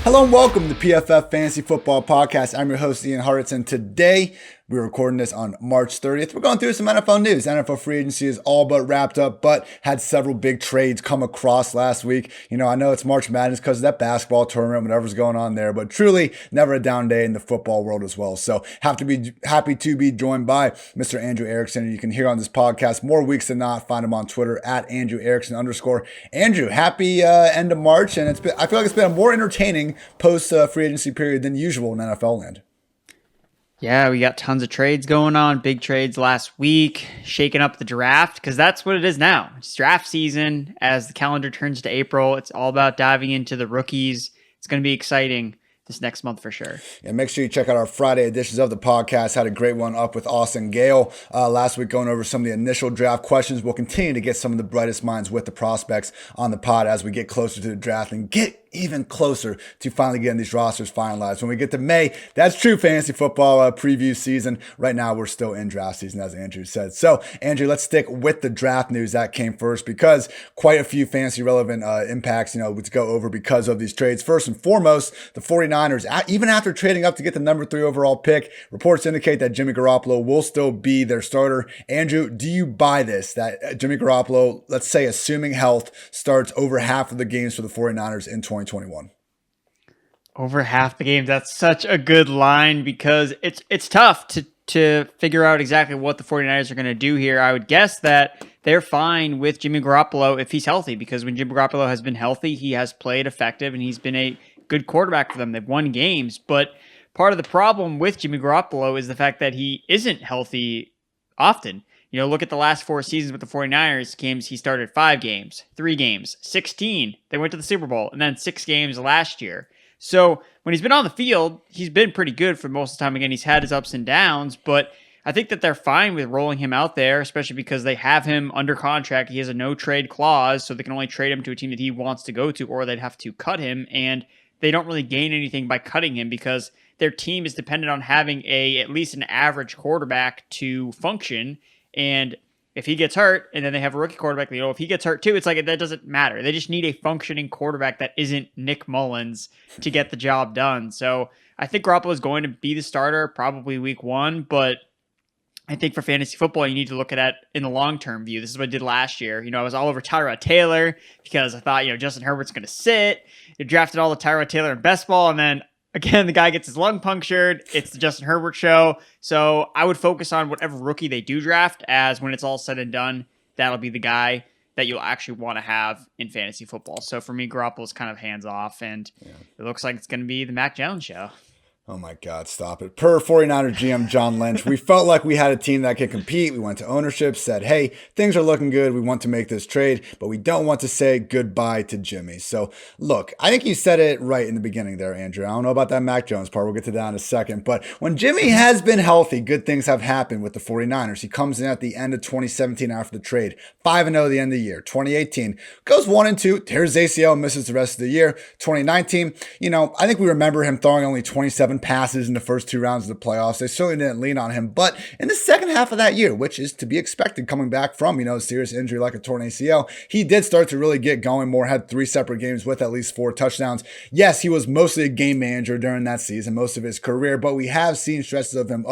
Hello and welcome to PFF Fantasy Football Podcast. I'm your host, Ian Hartitz, and today we're recording this on March 30th. We're going through some NFL news. NFL free agency is all but wrapped up, but had several big trades come across last week. You know, I know it's March Madness because of that basketball tournament, whatever's going on there, but truly never a down day in the football world as well. So happy to be joined by Mr. Andrew Erickson. You can hear on this podcast more weeks than not. Find him on Twitter at Andrew Erickson _ Andrew, happy end of March. And I feel like it's been a more entertaining post free agency period than usual in NFL land. Yeah, we got tons of trades going on, big trades last week, shaking up the draft, because that's what it is now. It's draft season. As the calendar turns to April, it's all about diving into the rookies. It's going to be exciting this next month for sure. And make sure you check out our Friday editions of the podcast. Had a great one up with Austin Gale last week, going over some of the initial draft questions. We'll continue to get some of the brightest minds with the prospects on the pod as we get closer to the draft and get even closer to finally getting these rosters finalized. When we get to May, that's true fantasy football preview season. Right now, we're still in draft season, as Andrew said. So, Andrew, let's stick with the draft news that came first because quite a few fantasy relevant impacts, to go over because of these trades. First and foremost, the 49ers, even after trading up to get the number 3 overall pick, reports indicate that Jimmy Garoppolo will still be their starter. Andrew, do you buy this, that Jimmy Garoppolo, let's say assuming health, starts over half of the games for the 49ers in 2021? Over half the games. That's such a good line because it's tough to figure out exactly what the 49ers are going to do here. I would guess that they're fine with Jimmy Garoppolo if he's healthy, because when Jimmy Garoppolo has been healthy, he has played effective and he's been a good quarterback for them. They've won games, but part of the problem with Jimmy Garoppolo is the fact that he isn't healthy often. Look at the last 4 seasons with the 49ers games. He started 5 games, 3 games, 16. They went to the Super Bowl, and then 6 games last year. So when he's been on the field, he's been pretty good for most of the time. Again, he's had his ups and downs, but I think that they're fine with rolling him out there, especially because they have him under contract. He has a no-trade clause, so they can only trade him to a team that he wants to go to, or they'd have to cut him, and they don't really gain anything by cutting him because their team is dependent on having at least an average quarterback to function. And if he gets hurt and then they have a rookie quarterback, if he gets hurt too, it's like that doesn't matter. They just need a functioning quarterback that isn't Nick Mullins to get the job done. So I think Garoppolo is going to be the starter probably week 1, but I think for fantasy football, you need to look at it in the long-term view. This is what I did last year. I was all over Tyrod Taylor because I thought, Justin Herbert's going to sit. You drafted all the Tyrod Taylor in best ball, and then again, the guy gets his lung punctured. It's the Justin Herbert show. So I would focus on whatever rookie they do draft, as when it's all said and done, that'll be the guy that you'll actually want to have in fantasy football. So for me, Garoppolo's kind of hands off, and It looks like it's going to be the Mac Jones show. Oh my God, stop it. Per 49er GM John Lynch, we felt like we had a team that could compete. We went to ownership, said, hey, things are looking good. We want to make this trade, but we don't want to say goodbye to Jimmy. So look, I think you said it right in the beginning there, Andrew. I don't know about that Mac Jones part. We'll get to that in a second. But when Jimmy has been healthy, good things have happened with the 49ers. He comes in at the end of 2017 after the trade, 5-0 at the end of the year. 2018 goes 1-2, tears ACL, misses the rest of the year. 2019, I think we remember him throwing only 27 passes in the first 2 rounds of the playoffs. They certainly didn't lean on him. But in the second half of that year, which is to be expected coming back from, a serious injury like a torn ACL, he did start to really get going more, had 3 separate games with at least 4 touchdowns. Yes, he was mostly a game manager during that season, most of his career, but we have seen stretches of him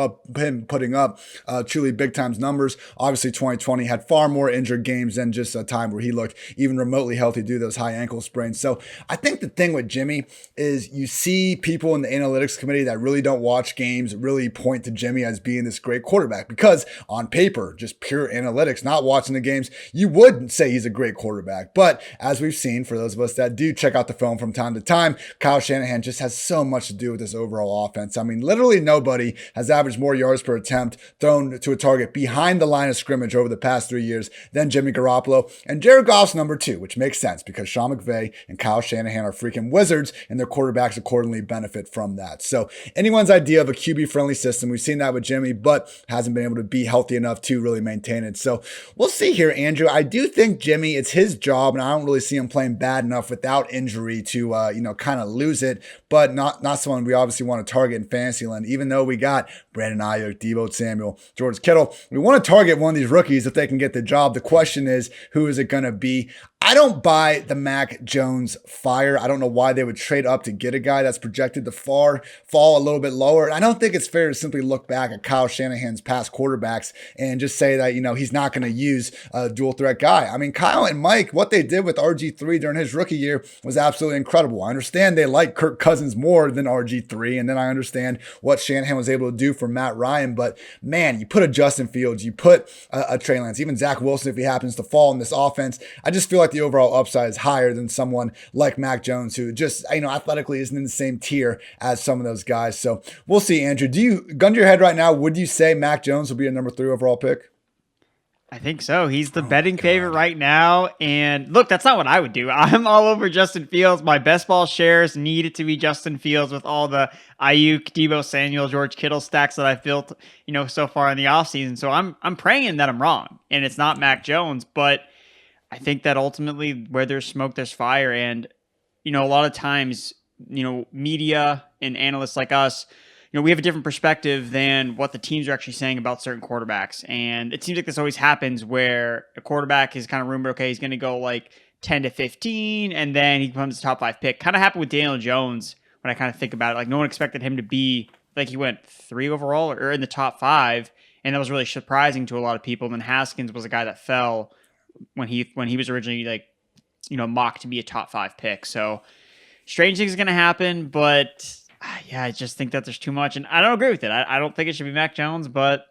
putting up truly big times numbers. Obviously, 2020 had far more injured games than just a time where he looked even remotely healthy due to those high ankle sprains. So I think the thing with Jimmy is you see people in the analytics committee that really don't watch games really point to Jimmy as being this great quarterback, because on paper, just pure analytics, not watching the games, you would say he's a great quarterback. But as we've seen, for those of us that do check out the film from time to time, Kyle Shanahan just has so much to do with this overall offense. I mean, literally nobody has averaged more yards per attempt thrown to a target behind the line of scrimmage over the past 3 years than Jimmy Garoppolo. And Jared Goff's number 2, which makes sense because Sean McVay and Kyle Shanahan are freaking wizards, and their quarterbacks accordingly benefit from that. So So anyone's idea of a QB-friendly system, we've seen that with Jimmy, but hasn't been able to be healthy enough to really maintain it. So we'll see here, Andrew. I do think Jimmy, it's his job, and I don't really see him playing bad enough without injury to, kind of lose it, but not someone we obviously want to target in Fantasyland, even though we got Brandon Ayuk, Deebo Samuel, George Kittle. We want to target one of these rookies if they can get the job. The question is, who is it going to be? I don't buy the Mac Jones fire. I don't know why they would trade up to get a guy that's projected to fall a little bit lower. I don't think it's fair to simply look back at Kyle Shanahan's past quarterbacks and just say that, he's not going to use a dual threat guy. I mean, Kyle and Mike, what they did with RG3 during his rookie year was absolutely incredible. I understand they like Kirk Cousins more than RG3, and then I understand what Shanahan was able to do for Matt Ryan, but man, you put a Justin Fields, you put a Trey Lance, even Zach Wilson if he happens to fall in this offense. I just feel like the overall upside is higher than someone like Mac Jones, who just, athletically isn't in the same tier as some of those guys. So we'll see, Andrew. Do you, gun to your head right now, would you say Mac Jones will be a number 3 overall pick? I think so. He's the betting favorite right now. And look, that's not what I would do. I'm all over Justin Fields. My best ball shares need it to be Justin Fields with all the Ayuk, Deebo Samuel, George Kittle stacks that I've built, so far in the offseason. So I'm praying that I'm wrong and it's not Mac Jones, but I think that ultimately where there's smoke, there's fire. And, a lot of times, media and analysts like us, we have a different perspective than what the teams are actually saying about certain quarterbacks. And it seems like this always happens where a quarterback is kind of rumored, okay, he's going to go like 10 to 15, and then he becomes a top 5 pick. Kind of happened with Daniel Jones when I kind of think about it. Like no one expected him to be like he went 3 overall or in the top 5. And that was really surprising to a lot of people. And then Haskins was a guy that fell when he was originally mocked to be a top 5 pick. So strange things are going to happen, but yeah, I just think that there's too much, and I don't agree with it. I don't think it should be Mac Jones, but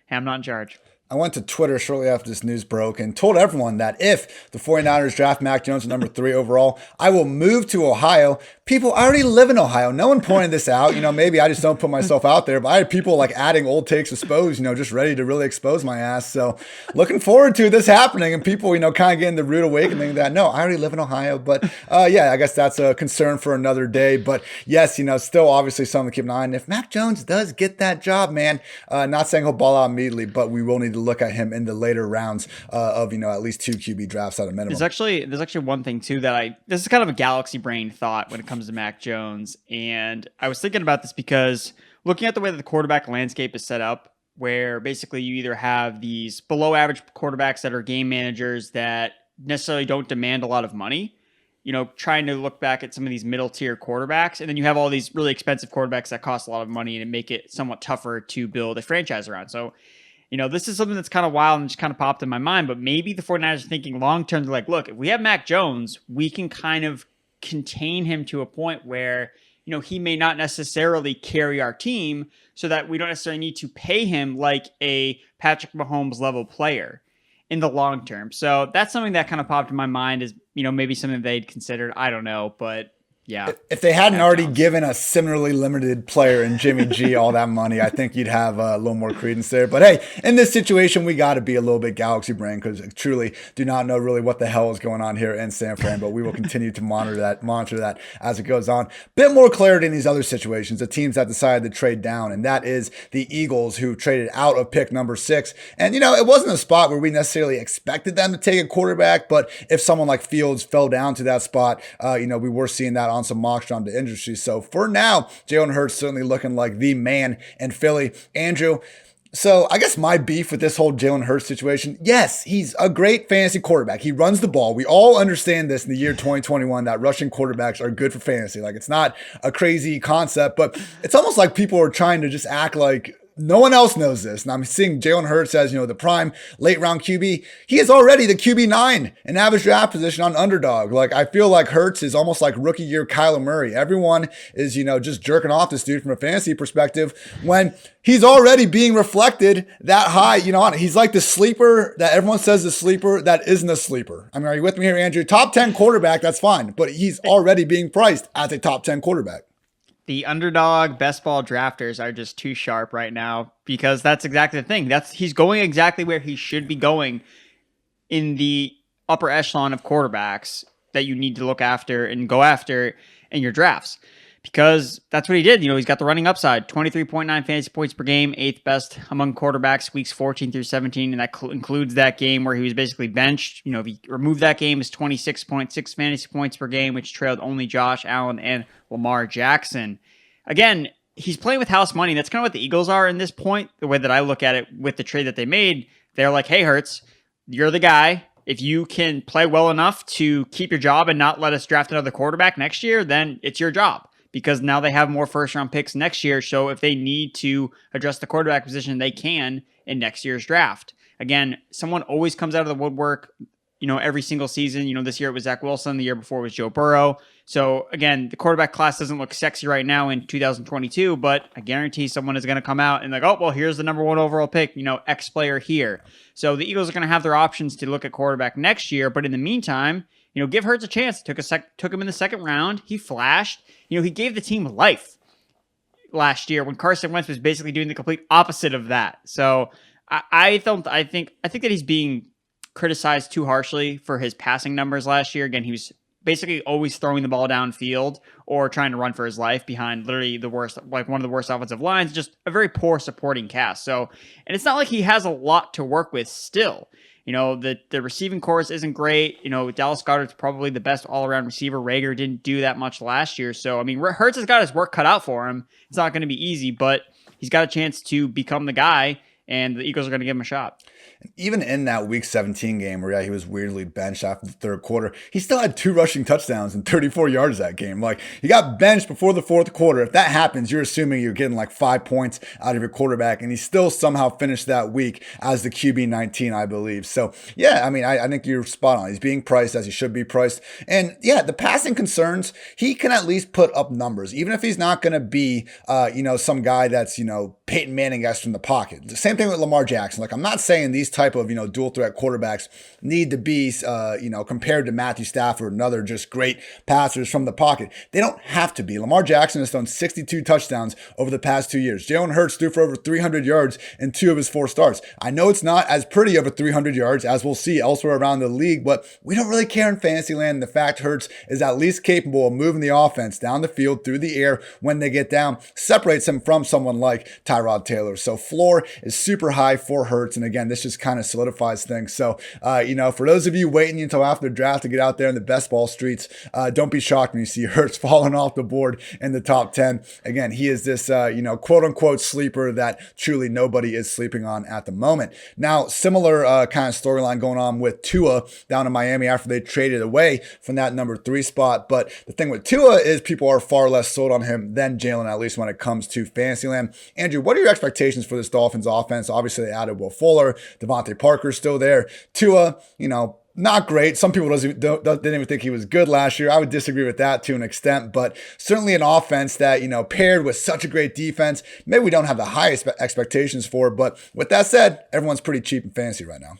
hey, I'm not in charge. I went to Twitter shortly after this news broke and told everyone that if the 49ers draft Mac Jones at number 3 overall, I will move to Ohio. People, I already live in Ohio. No one pointed this out. Maybe I just don't put myself out there, but I had people like adding old takes exposed, just ready to really expose my ass. So looking forward to this happening and people, kind of getting the rude awakening that, no, I already live in Ohio. But yeah, I guess that's a concern for another day. But yes, still obviously something to keep an eye on. If Mac Jones does get that job, man, not saying he'll ball out immediately, but we will need to look at him in the later rounds of at least 2 QB drafts at a minimum. There's actually one thing too that this is kind of a galaxy brain thought when it comes to Mac Jones, and I was thinking about this because looking at the way that the quarterback landscape is set up, where basically you either have these below average quarterbacks that are game managers that necessarily don't demand a lot of money, trying to look back at some of these middle tier quarterbacks. And then you have all these really expensive quarterbacks that cost a lot of money and make it somewhat tougher to build a franchise around. So this is something that's kind of wild and just kind of popped in my mind, but maybe the 49ers are thinking long-term. They're like, look, if we have Mac Jones, we can kind of contain him to a point where, he may not necessarily carry our team so that we don't necessarily need to pay him like a Patrick Mahomes level player in the long term. So that's something that kind of popped in my mind is, maybe something they'd considered. I don't know, but yeah. If they hadn't already given a similarly limited player in Jimmy G all that money, I think you'd have a little more credence there. But hey, in this situation, we got to be a little bit galaxy brain because truly do not know really what the hell is going on here in San Fran. But we will continue to monitor that as it goes on. Bit more clarity in these other situations, the teams that decided to trade down, and that is the Eagles who traded out of pick number 6. And it wasn't a spot where we necessarily expected them to take a quarterback, but if someone like Fields fell down to that spot, we were seeing that on some mocks around the industry. So for now, Jalen Hurts certainly looking like the man in Philly. Andrew, so I guess my beef with this whole Jalen Hurts situation, yes, he's a great fantasy quarterback. He runs the ball. We all understand this in the year 2021 that rushing quarterbacks are good for fantasy. Like it's not a crazy concept, but it's almost like people are trying to just act like no one else knows this. And I'm seeing Jalen Hurts as, the prime late round QB. He is already the QB9 in average draft position on Underdog. Like, I feel like Hurts is almost like rookie year Kyler Murray. Everyone is, just jerking off this dude from a fantasy perspective when he's already being reflected that high, he's like the sleeper that everyone says is a sleeper that isn't a sleeper. I mean, are you with me here, Andrew? Top 10 quarterback, that's fine, but he's already being priced as a top 10 quarterback. The Underdog best ball drafters are just too sharp right now because that's exactly the thing. He's going exactly where he should be going in the upper echelon of quarterbacks that you need to look after and go after in your drafts. because that's what he did. He's got the running upside, 23.9 fantasy points per game, 8th best among quarterbacks, weeks 14 through 17, and that includes that game where he was basically benched. If you remove that game, it's 26.6 fantasy points per game, which trailed only Josh Allen and Lamar Jackson. Again, he's playing with house money. That's kind of what the Eagles are in this point. The way that I look at it with the trade that they made, they're like, hey, Hurts, you're the guy. If you can play well enough to keep your job and not let us draft another quarterback next year, then it's your job. Because now they have more first-round picks next year, so if they need to address the quarterback position, they can in next year's draft. Again, someone always comes out of the woodwork, every single season. This year it was Zach Wilson. The year before it was Joe Burrow. So, again, the quarterback class doesn't look sexy right now in 2022, but I guarantee someone is going to come out and here's the number 1 overall pick, X player here. So the Eagles are going to have their options to look at quarterback next year, but in the meantime, give Hurts a chance. Took him in the second round. He flashed. He gave the team life last year when Carson Wentz was basically doing the complete opposite of that. So I think that he's being criticized too harshly for his passing numbers last year. Again, he was basically always throwing the ball downfield or trying to run for his life behind literally one of the worst offensive lines, just a very poor supporting cast. So, and it's not like he has a lot to work with still. The receiving course isn't great. Dallas Goedert's probably the best all-around receiver. Rager didn't do that much last year. So, Hurts has got his work cut out for him. It's not going to be easy, but he's got a chance to become the guy, and the Eagles are going to give him a shot. Even in that Week 17 game where he was weirdly benched after the third quarter, he still had 2 rushing touchdowns and 34 yards that game. He got benched before the fourth quarter. If that happens, you're assuming you're getting 5 points out of your quarterback, and he still somehow finished that week as the QB 19, I believe. So, yeah, I think you're spot on. He's being priced as he should be priced. And, yeah, the passing concerns, he can at least put up numbers, even if he's not going to be, some guy that's, Peyton Manning-esque from the pocket. The same thing with Lamar Jackson. I'm not saying these type of, dual threat quarterbacks need to be, compared to Matthew Stafford and other just great passers from the pocket. They don't have to be. Lamar Jackson has thrown 62 touchdowns over the past 2 years. Jalen Hurts threw for over 300 yards in 2 of his 4 starts. I know it's not as pretty over 300 yards as we'll see elsewhere around the league, but we don't really care in Fantasyland. The fact Hurts is at least capable of moving the offense down the field through the air when they get down separates him from someone like Tyrod Taylor. So floor is super high for Hurts. And again, this just kind of solidifies things. So, for those of you waiting until after the draft to get out there in the best ball streets, don't be shocked when you see Hurts falling off the board in the top 10. Again, he is this, quote unquote sleeper that truly nobody is sleeping on at the moment. Now, similar kind of storyline going on with Tua down in Miami after they traded away from that number 3 spot. But the thing with Tua is people are far less sold on him than Jalen, at least when it comes to Fantasyland. Andrew, what are your expectations for this Dolphins offense? Obviously, they added Will Fuller, Devontae Parker's still there. Tua, not great. Some people didn't even think he was good last year. I would disagree with that to an extent, but certainly an offense that, paired with such a great defense, maybe we don't have the highest expectations for. But with that said, everyone's pretty cheap in fantasy right now.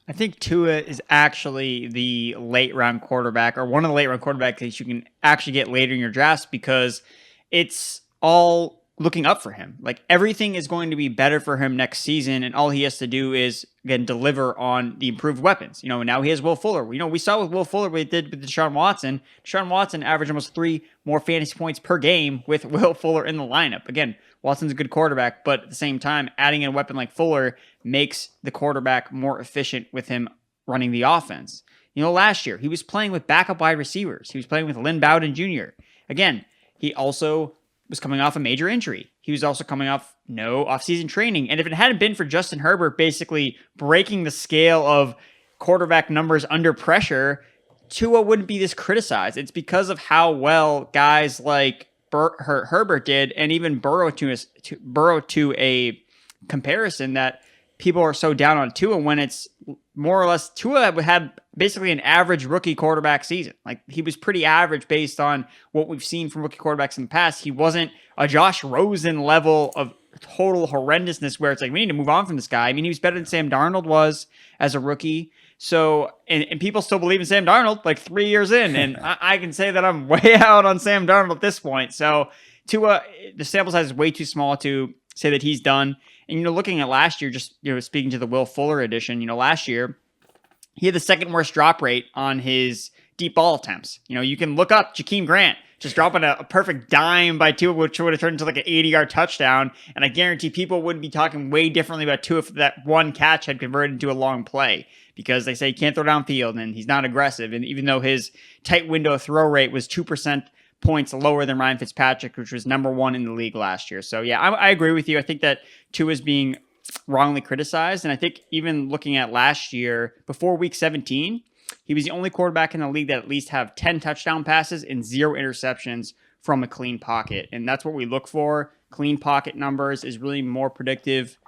I think Tua is actually the late round quarterback, or one of the late round quarterbacks that you can actually get later in your drafts, because it's all looking up for him. Everything is going to be better for him next season, and all he has to do is, again, deliver on the improved weapons. Now he has Will Fuller. We saw with Will Fuller what he did with Deshaun Watson. Deshaun Watson averaged almost 3 more fantasy points per game with Will Fuller in the lineup. Again, Watson's a good quarterback, but at the same time, adding in a weapon like Fuller makes the quarterback more efficient with him running the offense. Last year, he was playing with backup wide receivers. He was playing with Lynn Bowden Jr. Again, he also was coming off a major injury. He was also coming off no offseason training. And if it hadn't been for Justin Herbert basically breaking the scale of quarterback numbers under pressure, Tua wouldn't be this criticized. It's because of how well guys like Herbert did, and even Burrow to a comparison, that people are so down on Tua when it's more or less Tua had basically an average rookie quarterback season. He was pretty average based on what we've seen from rookie quarterbacks in the past. He wasn't a Josh Rosen level of total horrendousness where it's we need to move on from this guy. He was better than Sam Darnold was as a rookie. So, and people still believe in Sam Darnold 3 years in. And I can say that I'm way out on Sam Darnold at this point. So Tua, the sample size is way too small to say that he's done. And, looking at last year, just, speaking to the Will Fuller edition, last year, he had the second worst drop rate on his deep ball attempts. You can look up Jakeem Grant just dropping a perfect dime by Tua, which would have turned into like an 80-yard touchdown. And I guarantee people would be talking way differently about Tua if that one catch had converted into a long play, because they say he can't throw downfield and he's not aggressive. And even though his tight window throw rate was 2% points lower than Ryan Fitzpatrick, which was number 1 in the league last year. So yeah, I agree with you. I think that Tua is being wrongly criticized. And I think even looking at last year, before week 17, he was the only quarterback in the league that at least have 10 touchdown passes and 0 interceptions from a clean pocket. And that's what we look for. Clean pocket numbers is really more predictive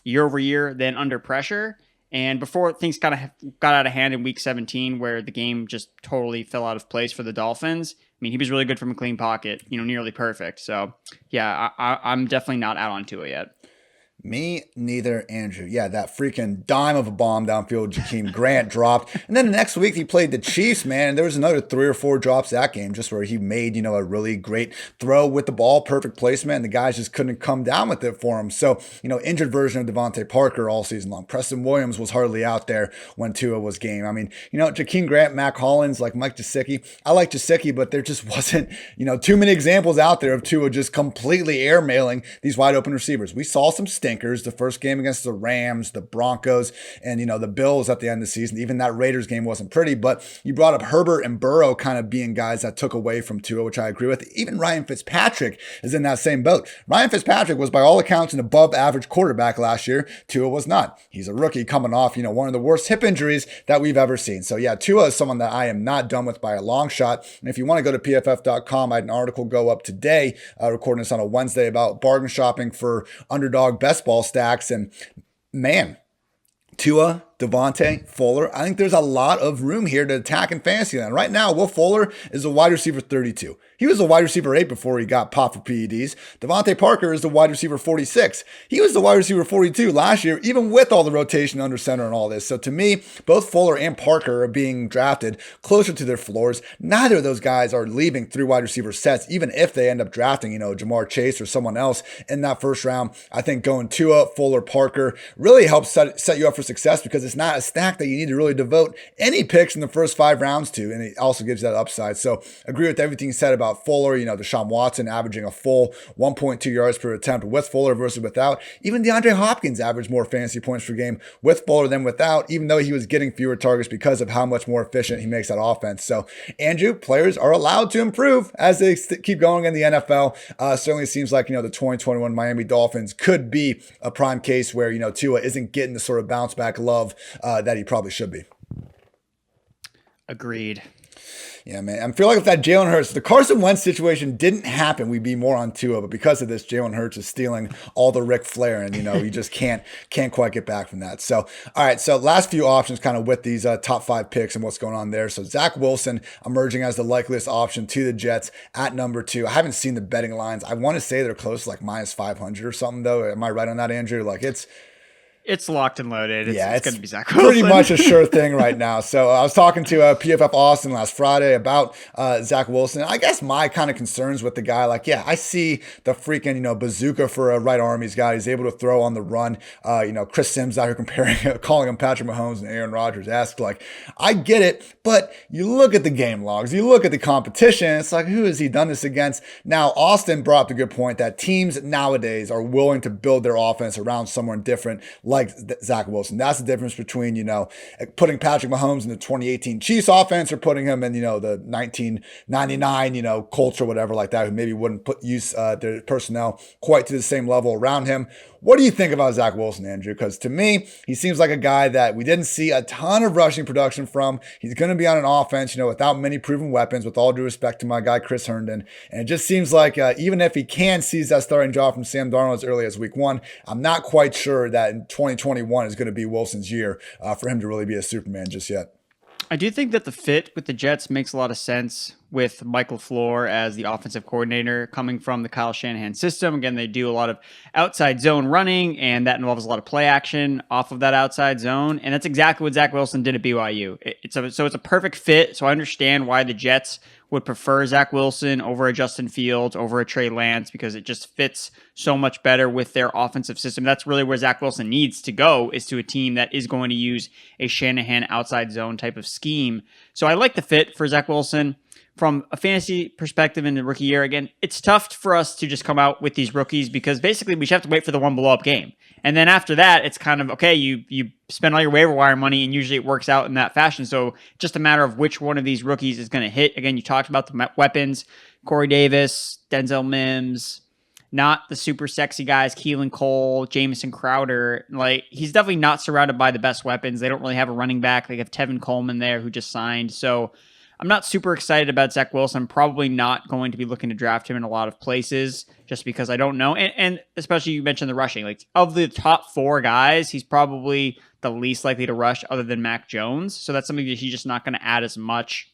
year over year than under pressure. And before things kind of got out of hand in week 17, where the game just totally fell out of place for the Dolphins, I mean, he was really good from a clean pocket, nearly perfect. So yeah, I'm definitely not out on Tua yet. Me neither, Andrew. Yeah, that freaking dime of a bomb downfield Jakeem Grant dropped. And then the next week he played the Chiefs, man. And there was another 3 or 4 drops that game just where he made, a really great throw with the ball, perfect placement, and the guys just couldn't come down with it for him. So, injured version of Devontae Parker all season long. Preston Williams was hardly out there when Tua was game. I mean, Jakeem Grant, Mac Hollins, like Mike Gesicki. I like Gesicki, but there just wasn't, too many examples out there of Tua just completely airmailing these wide open receivers. We saw some stinkers the first game against the Rams, the Broncos, and the Bills at the end of the season. Even that Raiders game wasn't pretty, but you brought up Herbert and Burrow kind of being guys that took away from Tua, which I agree with. Even Ryan Fitzpatrick is in that same boat. Ryan Fitzpatrick was by all accounts an above average quarterback last year. Tua was not. He's a rookie coming off, one of the worst hip injuries that we've ever seen. So yeah, Tua is someone that I am not done with by a long shot. And if you want to go to pff.com, I had an article go up today, recording this on a Wednesday, about bargain shopping for underdog best ball stacks. And man, Tua, Devontae, Fuller, I think there's a lot of room here to attack in Fantasyland. Right now, Will Fuller is a wide receiver 32. He was a wide receiver 8 before he got popped for PEDs. Devontae Parker is the wide receiver 46. He was the wide receiver 42 last year, even with all the rotation under center and all this. So to me, both Fuller and Parker are being drafted closer to their floors. Neither of those guys are leaving 3 wide receiver sets, even if they end up drafting, Jamar Chase or someone else in that first round. I think going Tua, Fuller, Parker really helps set you up for success, because it's not a stack that you need to really devote any picks in the first 5 rounds to, and it also gives you that upside. So agree with everything you said about Fuller, Deshaun Watson averaging a full 1.2 yards per attempt with Fuller versus without. Even DeAndre Hopkins averaged more fantasy points per game with Fuller than without, even though he was getting fewer targets because of how much more efficient he makes that offense. So Andrew, players are allowed to improve as they keep going in the NFL. Certainly seems like, the 2021 Miami Dolphins could be a prime case where, Tua isn't getting the sort of bounce back love that he probably should be. Agreed. Yeah, man. I feel like if that Jalen Hurts, the Carson Wentz situation didn't happen, we'd be more on Tua. But because of this, Jalen Hurts is stealing all the Ric Flair, and you just can't quite get back from that. So, all right. So last few options, kind of with these top 5 picks and what's going on there. So Zach Wilson emerging as the likeliest option to the Jets at number 2. I haven't seen the betting lines. I want to say they're close to like minus 500 or something though. Am I right on that, Andrew? Like it's locked and loaded. It's going to be Zach Wilson. Pretty much a sure thing thing right now. So I was talking to PFF Austin last Friday about Zach Wilson. I guess my kind of concerns with the guy, I see the freaking, bazooka for a right arm he's got. He's able to throw on the run. Chris Sims out here calling him Patrick Mahomes and Aaron Rodgers-esque. I get it, but you look at the game logs, you look at the competition, it's like, who has he done this against? Now, Austin brought up a good point that teams nowadays are willing to build their offense around someone different, like Zach Wilson. That's the difference between, putting Patrick Mahomes in the 2018 Chiefs offense or putting him in, the 1999, Colts or whatever like that, who maybe wouldn't use their personnel quite to the same level around him. What do you think about Zach Wilson, Andrew? Because to me, he seems like a guy that we didn't see a ton of rushing production from. He's going to be on an offense, without many proven weapons, with all due respect to my guy, Chris Herndon. And it just seems like even if he can seize that starting job from Sam Darnold as early as week 1, I'm not quite sure that in 2021 is going to be Wilson's year for him to really be a Superman just yet. I do think that the fit with the Jets makes a lot of sense with Michael LaFleur as the offensive coordinator coming from the Kyle Shanahan system. Again, they do a lot of outside zone running, and that involves a lot of play action off of that outside zone. And that's exactly what Zach Wilson did at BYU. So it's a perfect fit. So I understand why the Jets would prefer Zach Wilson over a Justin Fields, over a Trey Lance, because it just fits so much better with their offensive system. That's really where Zach Wilson needs to go, is to a team that is going to use a Shanahan outside zone type of scheme. So I like the fit for Zach Wilson. From a fantasy perspective in the rookie year, again, it's tough for us to just come out with these rookies because basically we just have to wait for the one blow up game. And then after that, it's kind of, okay, you spend all your waiver wire money and usually it works out in that fashion. So just a matter of which one of these rookies is going to hit. Again, you talked about the weapons, Corey Davis, Denzel Mims, not the super sexy guys, Keelan Cole, Jamison Crowder. Like, he's definitely not surrounded by the best weapons. They don't really have a running back. They have Tevin Coleman there who just signed. So I'm not super excited about Zach Wilson. I'm probably not going to be looking to draft him in a lot of places just because I don't know. And especially you mentioned the rushing. Like, of the top 4 guys, he's probably the least likely to rush other than Mac Jones. So that's something that he's just not going to add as much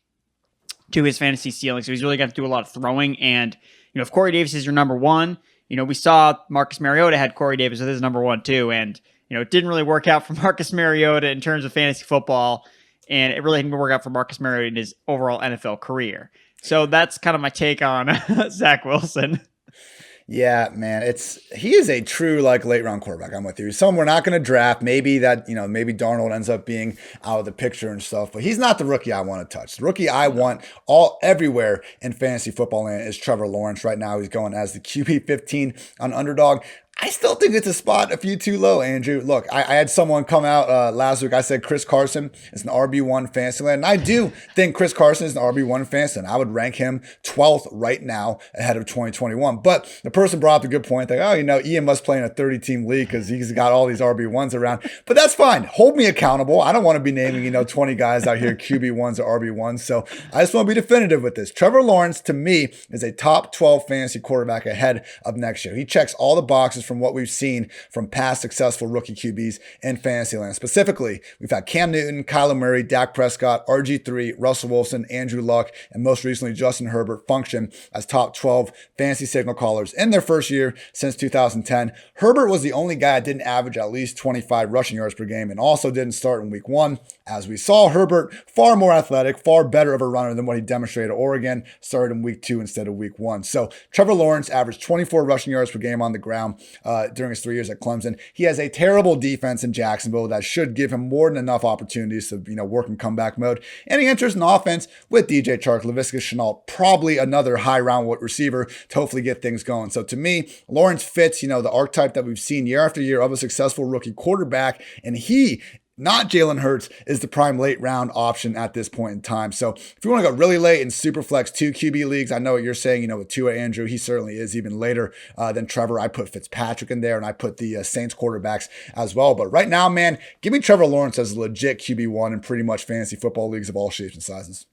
to his fantasy ceiling. So he's really going to do a lot of throwing. And, if Corey Davis is your number 1, we saw Marcus Mariota had Corey Davis as his number 1 too. And, it didn't really work out for Marcus Mariota in terms of fantasy football. And it really didn't work out for Marcus Mariota in his overall NFL career. So that's kind of my take on Zach Wilson. Yeah, man, he is a true late round quarterback. I'm with you. Someone we're not going to draft. Maybe maybe Darnold ends up being out of the picture and stuff, but he's not the rookie I want to touch. The rookie I want everywhere in fantasy football land is Trevor Lawrence. Right now, he's going as the QB 15 on Underdog. I still think it's a spot a few too low, Andrew. Look, I had someone come out last week. I said Chris Carson is an RB1 Fantasyland. And I do think Chris Carson is an RB1 Fantasyland. I would rank him 12th right now ahead of 2021. But the person brought up a good point. Like, Ian must play in a 30-team league because he's got all these RB1s around. But that's fine. Hold me accountable. I don't want to be naming, 20 guys out here QB1s or RB1s. So I just want to be definitive with this. Trevor Lawrence, to me, is a top 12 fantasy quarterback ahead of next year. He checks all the boxes from what we've seen from past successful rookie QBs in Fantasyland. Specifically, we've had Cam Newton, Kyler Murray, Dak Prescott, RG3, Russell Wilson, Andrew Luck, and most recently Justin Herbert function as top 12 fantasy signal callers in their first year since 2010. Herbert was the only guy that didn't average at least 25 rushing yards per game and also didn't start in week 1. As we saw, Herbert, far more athletic, far better of a runner than what he demonstrated at Oregon, started in week 2 instead of week 1. So Trevor Lawrence averaged 24 rushing yards per game on the ground during his 3 years at Clemson. He has a terrible defense in Jacksonville that should give him more than enough opportunities to work in comeback mode. And he enters an offense with DJ Chark, Laviska Shenault, probably another high round receiver to hopefully get things going. So to me, Lawrence fits, the archetype that we've seen year after year of a successful rookie quarterback. And he, not Jalen Hurts, is the prime late round option at this point in time. So if you want to go really late in Superflex 2 QB leagues, I know what you're saying, with Tua, Andrew, he certainly is even later than Trevor. I put Fitzpatrick in there and I put the Saints quarterbacks as well. But right now, man, give me Trevor Lawrence as a legit QB1 in pretty much fantasy football leagues of all shapes and sizes.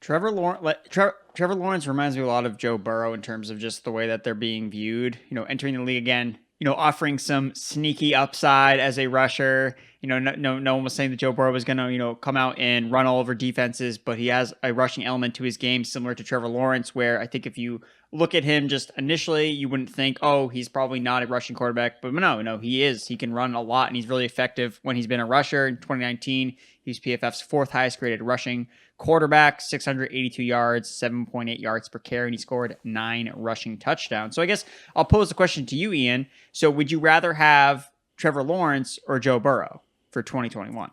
Trevor Lawrence reminds me a lot of Joe Burrow in terms of just the way that they're being viewed, entering the league again, offering some sneaky upside as a rusher. No one was saying that Joe Burrow was going to, come out and run all over defenses, but he has a rushing element to his game similar to Trevor Lawrence, where I think if you look at him just initially, you wouldn't think, he's probably not a rushing quarterback, but no, he is. He can run a lot, and he's really effective when he's been a rusher. In 2019, he's PFF's 4th highest graded rushing quarterback, 682 yards, 7.8 yards per carry, and he scored 9 rushing touchdowns. So I guess I'll pose the question to you, Ian. So would you rather have Trevor Lawrence or Joe Burrow for 2021?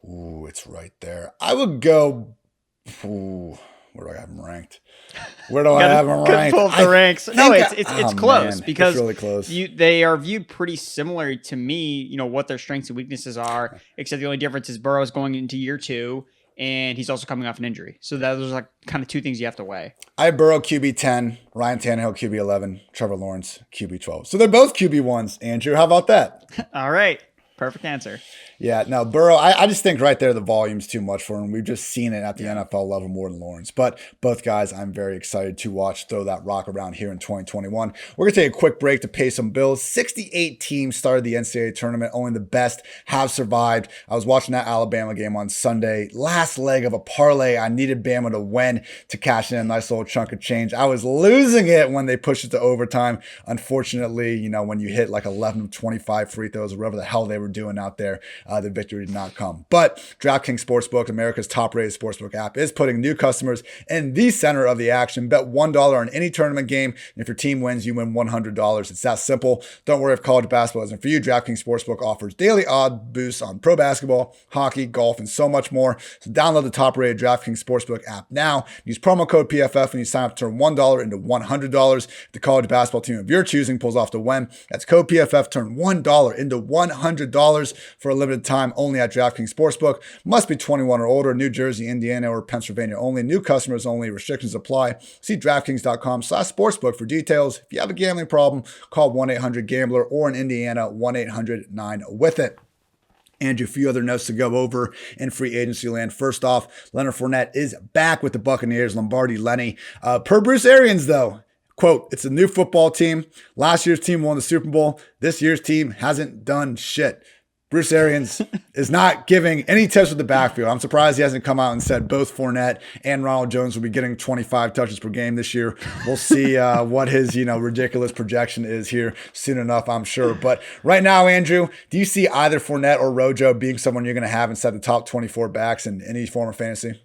Ooh, it's right there. I would go. Where do I have him ranked? Where do I have him ranked? Pull up the ranks. No, it's close, man, because it's really close. They are viewed pretty similar to me. What their strengths and weaknesses are, except the only difference is Burrow's going into year 2. And he's also coming off an injury. So those are kind of 2 things you have to weigh. I have Burrow QB 10, Ryan Tannehill QB 11, Trevor Lawrence QB 12. So they're both QB 1s. Andrew, how about that? All right. Perfect answer. Yeah, no, Burrow, I just think right there the volume's too much for him. We've just seen it at the NFL level more than Lawrence. But both guys I'm very excited to watch throw that rock around here in 2021. We're going to take a quick break to pay some bills. 68 teams started the NCAA tournament. Only the best have survived. I was watching that Alabama game on Sunday. Last leg of a parlay. I needed Bama to win to cash in a nice little chunk of change. I was losing it when they pushed it to overtime. Unfortunately, when you hit like 11 of 25 free throws or whatever the hell they were doing out there. The victory did not come. But DraftKings Sportsbook, America's top-rated sportsbook app, is putting new customers in the center of the action. Bet $1 on any tournament game, and if your team wins, you win $100. It's that simple. Don't worry if college basketball isn't for you. DraftKings Sportsbook offers daily odd boosts on pro basketball, hockey, golf, and so much more. So download the top-rated DraftKings Sportsbook app now. Use promo code PFF when you sign up to turn $1 into $100. If the college basketball team of your choosing pulls off the win, that's code PFF. Turn $1 into $100 for a limited time only at DraftKings Sportsbook. Must be 21 or older. New Jersey, Indiana, or Pennsylvania only. New customers only. Restrictions apply. See DraftKings.com/sportsbook for details. If you have a gambling problem, call 1-800-GAMBLER or in Indiana, 1-800-9-WITH-IT. And a few other notes to go over in free agency land. First off, Leonard Fournette is back with the Buccaneers. Lombardi Lenny. Per Bruce Arians, though, quote, it's a new football team. Last year's team won the Super Bowl. This year's team hasn't done shit. Bruce Arians is not giving any tips with the backfield. I'm surprised he hasn't come out and said both Fournette and Ronald Jones will be getting 25 touches per game this year. We'll see what his ridiculous projection is here soon enough, I'm sure. But right now, Andrew, do you see either Fournette or Rojo being someone you're going to have inside the top 24 backs in any form of fantasy?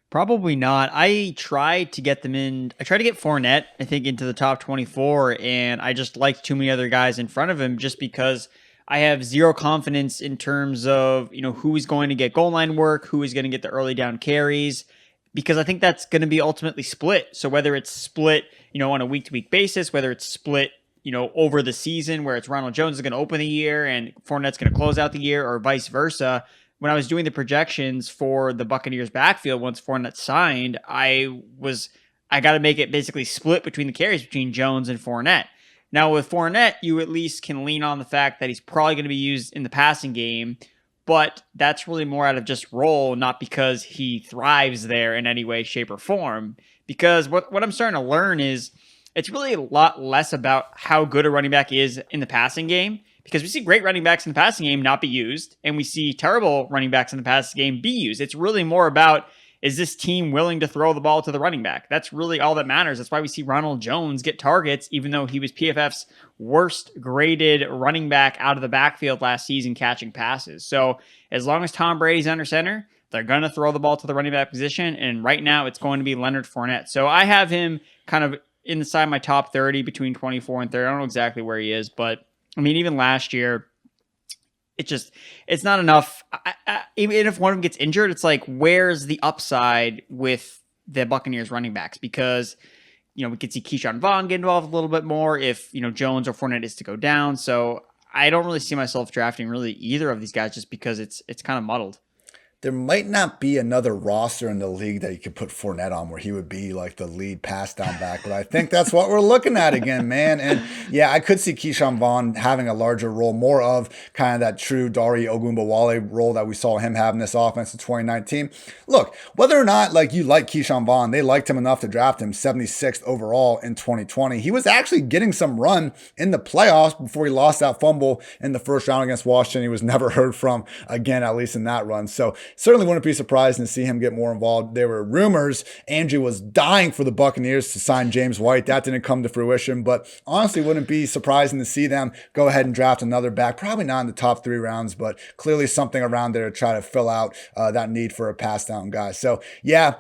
Probably not. I tried to get them in. I tried to get Fournette, I think, into the top 24, and I just liked too many other guys in front of him just because I have zero confidence in terms of, who is going to get goal line work, who is going to get the early down carries, because I think that's going to be ultimately split. So whether it's split, on a week-to-week basis, whether it's split, over the season where it's Ronald Jones is going to open the year and Fournette's going to close out the year, or vice versa. When I was doing the projections for the Buccaneers backfield, once Fournette signed, I got to make it basically split between the carries between Jones and Fournette. Now with Fournette, you at least can lean on the fact that he's probably going to be used in the passing game, but that's really more out of just role, not because he thrives there in any way, shape, or form. Because what I'm starting to learn is it's really a lot less about how good a running back is in the passing game, because we see great running backs in the passing game not be used, and we see terrible running backs in the passing game be used. It's really more about, is this team willing to throw the ball to the running back? That's really all that matters. That's why we see Ronald Jones get targets, even though he was PFF's worst graded running back out of the backfield last season catching passes. So as long as Tom Brady's under center, they're going to throw the ball to the running back position. And right now it's going to be Leonard Fournette. So I have him kind of inside my top 30 between 24 and 30. I don't know exactly where he is, but I mean, even last year, it's not enough. Even if one of them gets injured, it's like, where's the upside with the Buccaneers running backs? Because, we could see Keyshawn Vaughn get involved a little bit more if, Jones or Fournette is to go down. So I don't really see myself drafting really either of these guys just because it's kind of muddled. There might not be another roster in the league that you could put Fournette on where he would be like the lead pass down back. But I think that's what we're looking at again, man. And yeah, I could see Keyshawn Vaughn having a larger role, more of kind of that true Dare Ogunbowale role that we saw him have in this offense in 2019. Look, whether or not you like Keyshawn Vaughn, they liked him enough to draft him 76th overall in 2020. He was actually getting some run in the playoffs before he lost that fumble in the first round against Washington. He was never heard from again, at least in that run. So certainly wouldn't be surprised to see him get more involved. There were rumors. Andrew was dying for the Buccaneers to sign James White. That didn't come to fruition, but honestly wouldn't be surprising to see them go ahead and draft another back. Probably not in the top 3 rounds, but clearly something around there to try to fill out that need for a pass down guy. So yeah,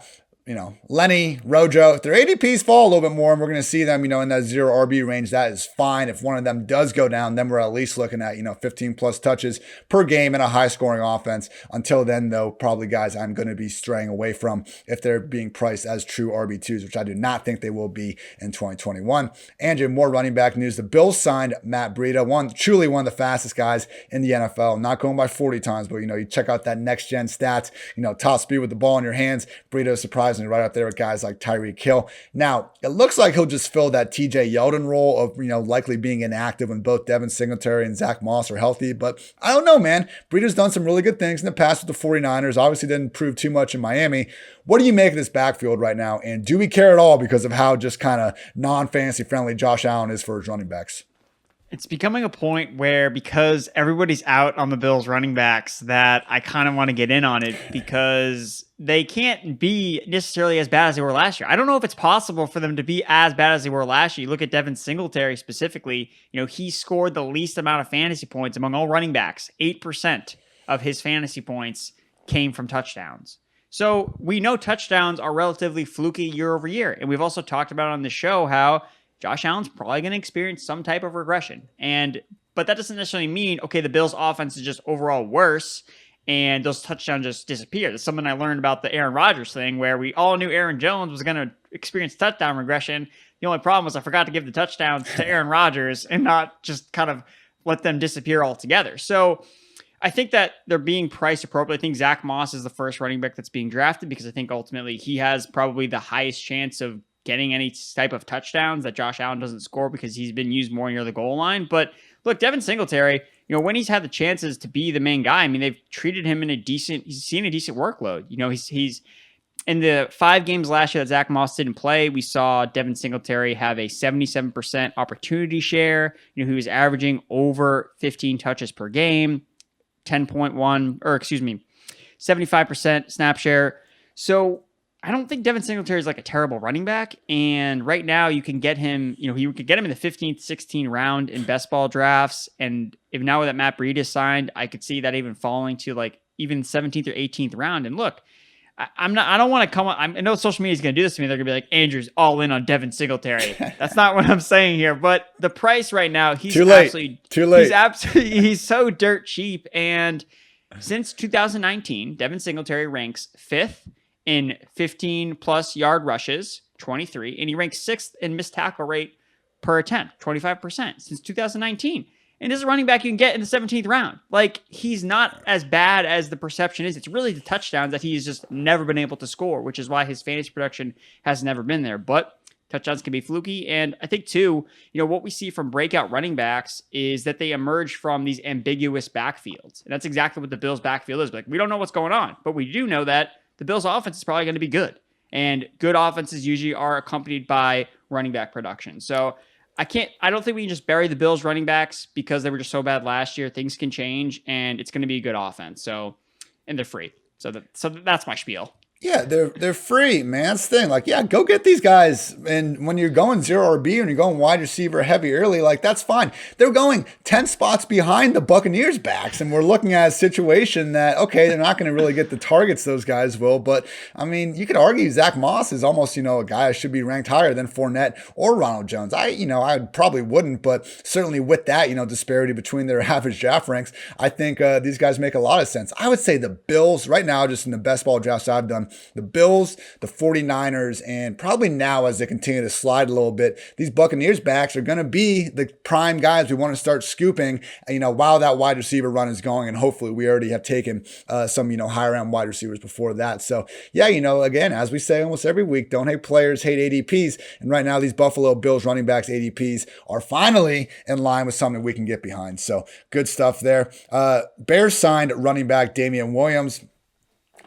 Lenny, Rojo, if their ADPs fall a little bit more and we're going to see them, in that 0 RB range, that is fine. If one of them does go down, then we're at least looking at, 15 plus touches per game in a high scoring offense. Until then, though, probably guys I'm going to be straying away from if they're being priced as true RB2s, which I do not think they will be in 2021. Andrew, more running back news. The Bills signed Matt Breida, truly one of the fastest guys in the NFL, not going by 40 times, but, you check out that next gen stats, top speed with the ball in your hands. Breida is surprising right up there with guys like Tyreek Hill. Now, it looks like he'll just fill that TJ Yeldon role of, likely being inactive when both Devin Singletary and Zach Moss are healthy. But I don't know, man. Breida's done some really good things in the past with the 49ers. Obviously didn't prove too much in Miami. What do you make of this backfield right now? And do we care at all because of how just kind of non-fantasy friendly Josh Allen is for his running backs? It's becoming a point where, because everybody's out on the Bills running backs, that I kind of want to get in on it, because they can't be necessarily as bad as they were last year. I don't know if it's possible for them to be as bad as they were last year. You look at Devin Singletary specifically, he scored the least amount of fantasy points among all running backs. 8% of his fantasy points came from touchdowns. So we know touchdowns are relatively fluky year over year. And we've also talked about on the show how Josh Allen's probably going to experience some type of regression. But that doesn't necessarily mean, okay, the Bills' offense is just overall worse and those touchdowns just disappear. That's something I learned about the Aaron Rodgers thing, where we all knew Aaron Jones was going to experience touchdown regression. The only problem was I forgot to give the touchdowns to Aaron Rodgers and not just kind of let them disappear altogether. So I think that they're being priced appropriately. I think Zach Moss is the first running back that's being drafted, because I think ultimately he has probably the highest chance of getting any type of touchdowns that Josh Allen doesn't score, because he's been used more near the goal line. But look, Devin Singletary, when he's had the chances to be the main guy, I mean, they've treated him he's seen a decent workload. He's in the 5 games last year that Zach Moss didn't play, we saw Devin Singletary have a 77% opportunity share. He was averaging over 15 touches per game, 75% snap share. So I don't think Devin Singletary is like a terrible running back. And right now you can get him, you could get him in the 15th, 16th round in best ball drafts. And if now that Matt Breida is signed, I could see that even falling to like even 17th or 18th round. And look, I don't want to come on. I know social media is going to do this to me. They're going to be like, Andrew's all in on Devin Singletary. That's not what I'm saying here. But the price right now, Too late. He's so dirt cheap. And since 2019, Devin Singletary ranks 5th in 15-plus yard rushes, 23, and he ranks 6th in missed tackle rate per attempt, 25%, since 2019. And this is a running back you can get in the 17th round. Like, he's not as bad as the perception is. It's really the touchdowns that he's just never been able to score, which is why his fantasy production has never been there. But touchdowns can be fluky. And I think, too, what we see from breakout running backs is that they emerge from these ambiguous backfields. And that's exactly what the Bills' backfield is. Like, we don't know what's going on, but we do know that the Bills' offense is probably going to be good. And good offenses usually are accompanied by running back production. So I don't think we can just bury the Bills running backs because they were just so bad last year. Things can change, and it's going to be a good offense. So, and they're free. So that's my spiel. Yeah, they're free, man. That's the thing. Like, yeah, go get these guys. And when you're going 0 RB and you're going wide receiver heavy early, like, that's fine. They're going 10 spots behind the Buccaneers backs. And we're looking at a situation that, okay, they're not going to really get the targets those guys will. But, I mean, you could argue Zach Moss is almost, a guy that should be ranked higher than Fournette or Ronald Jones. I probably wouldn't, but certainly with that, disparity between their average draft ranks, I think these guys make a lot of sense. I would say the Bills right now, just in the best ball drafts I've done, the Bills, the 49ers, and probably now as they continue to slide a little bit, these Buccaneers backs are going to be the prime guys we want to start scooping, while that wide receiver run is going. And hopefully we already have taken some, higher end wide receivers before that. So yeah, again, as we say almost every week, don't hate players, hate ADPs. And right now these Buffalo Bills running backs ADPs are finally in line with something we can get behind. So good stuff there. Bears signed running back Damien Williams.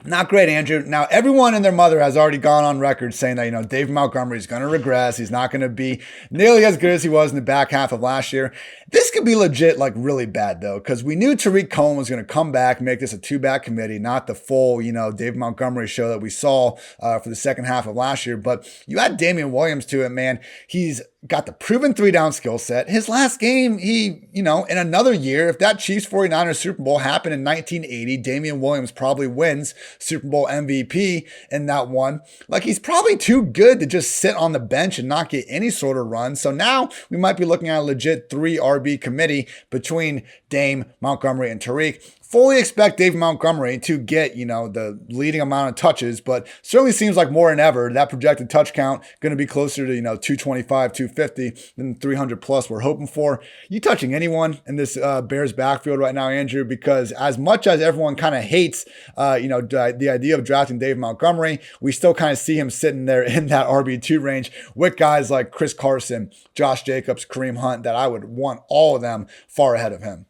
Not great, Andrew. Now, everyone and their mother has already gone on record saying that, Dave Montgomery is going to regress. He's not going to be nearly as good as he was in the back half of last year. This could be legit, like, really bad, though, because we knew Tevin Coleman was going to come back, make this a 2-back committee, not the full, Dave Montgomery show that we saw for the second half of last year. But you add Damien Williams to it, man. He's got the proven 3-down skill set. His last game, he, in another year, if that Chiefs 49ers Super Bowl happened in 1980, Damien Williams probably wins Super Bowl MVP in that one. Like, he's probably too good to just sit on the bench and not get any sort of run. So now we might be looking at a legit 3 RB committee between Dame, Montgomery, and Tariq. Fully expect Dave Montgomery to get, the leading amount of touches, but certainly seems like more than ever, that projected touch count going to be closer to, 225, 250 than 300 plus we're hoping for. You touching anyone in this Bears backfield right now, Andrew? Because as much as everyone kind of hates, the idea of drafting Dave Montgomery, we still kind of see him sitting there in that RB2 range with guys like Chris Carson, Josh Jacobs, Kareem Hunt, that I would want all of them far ahead of him.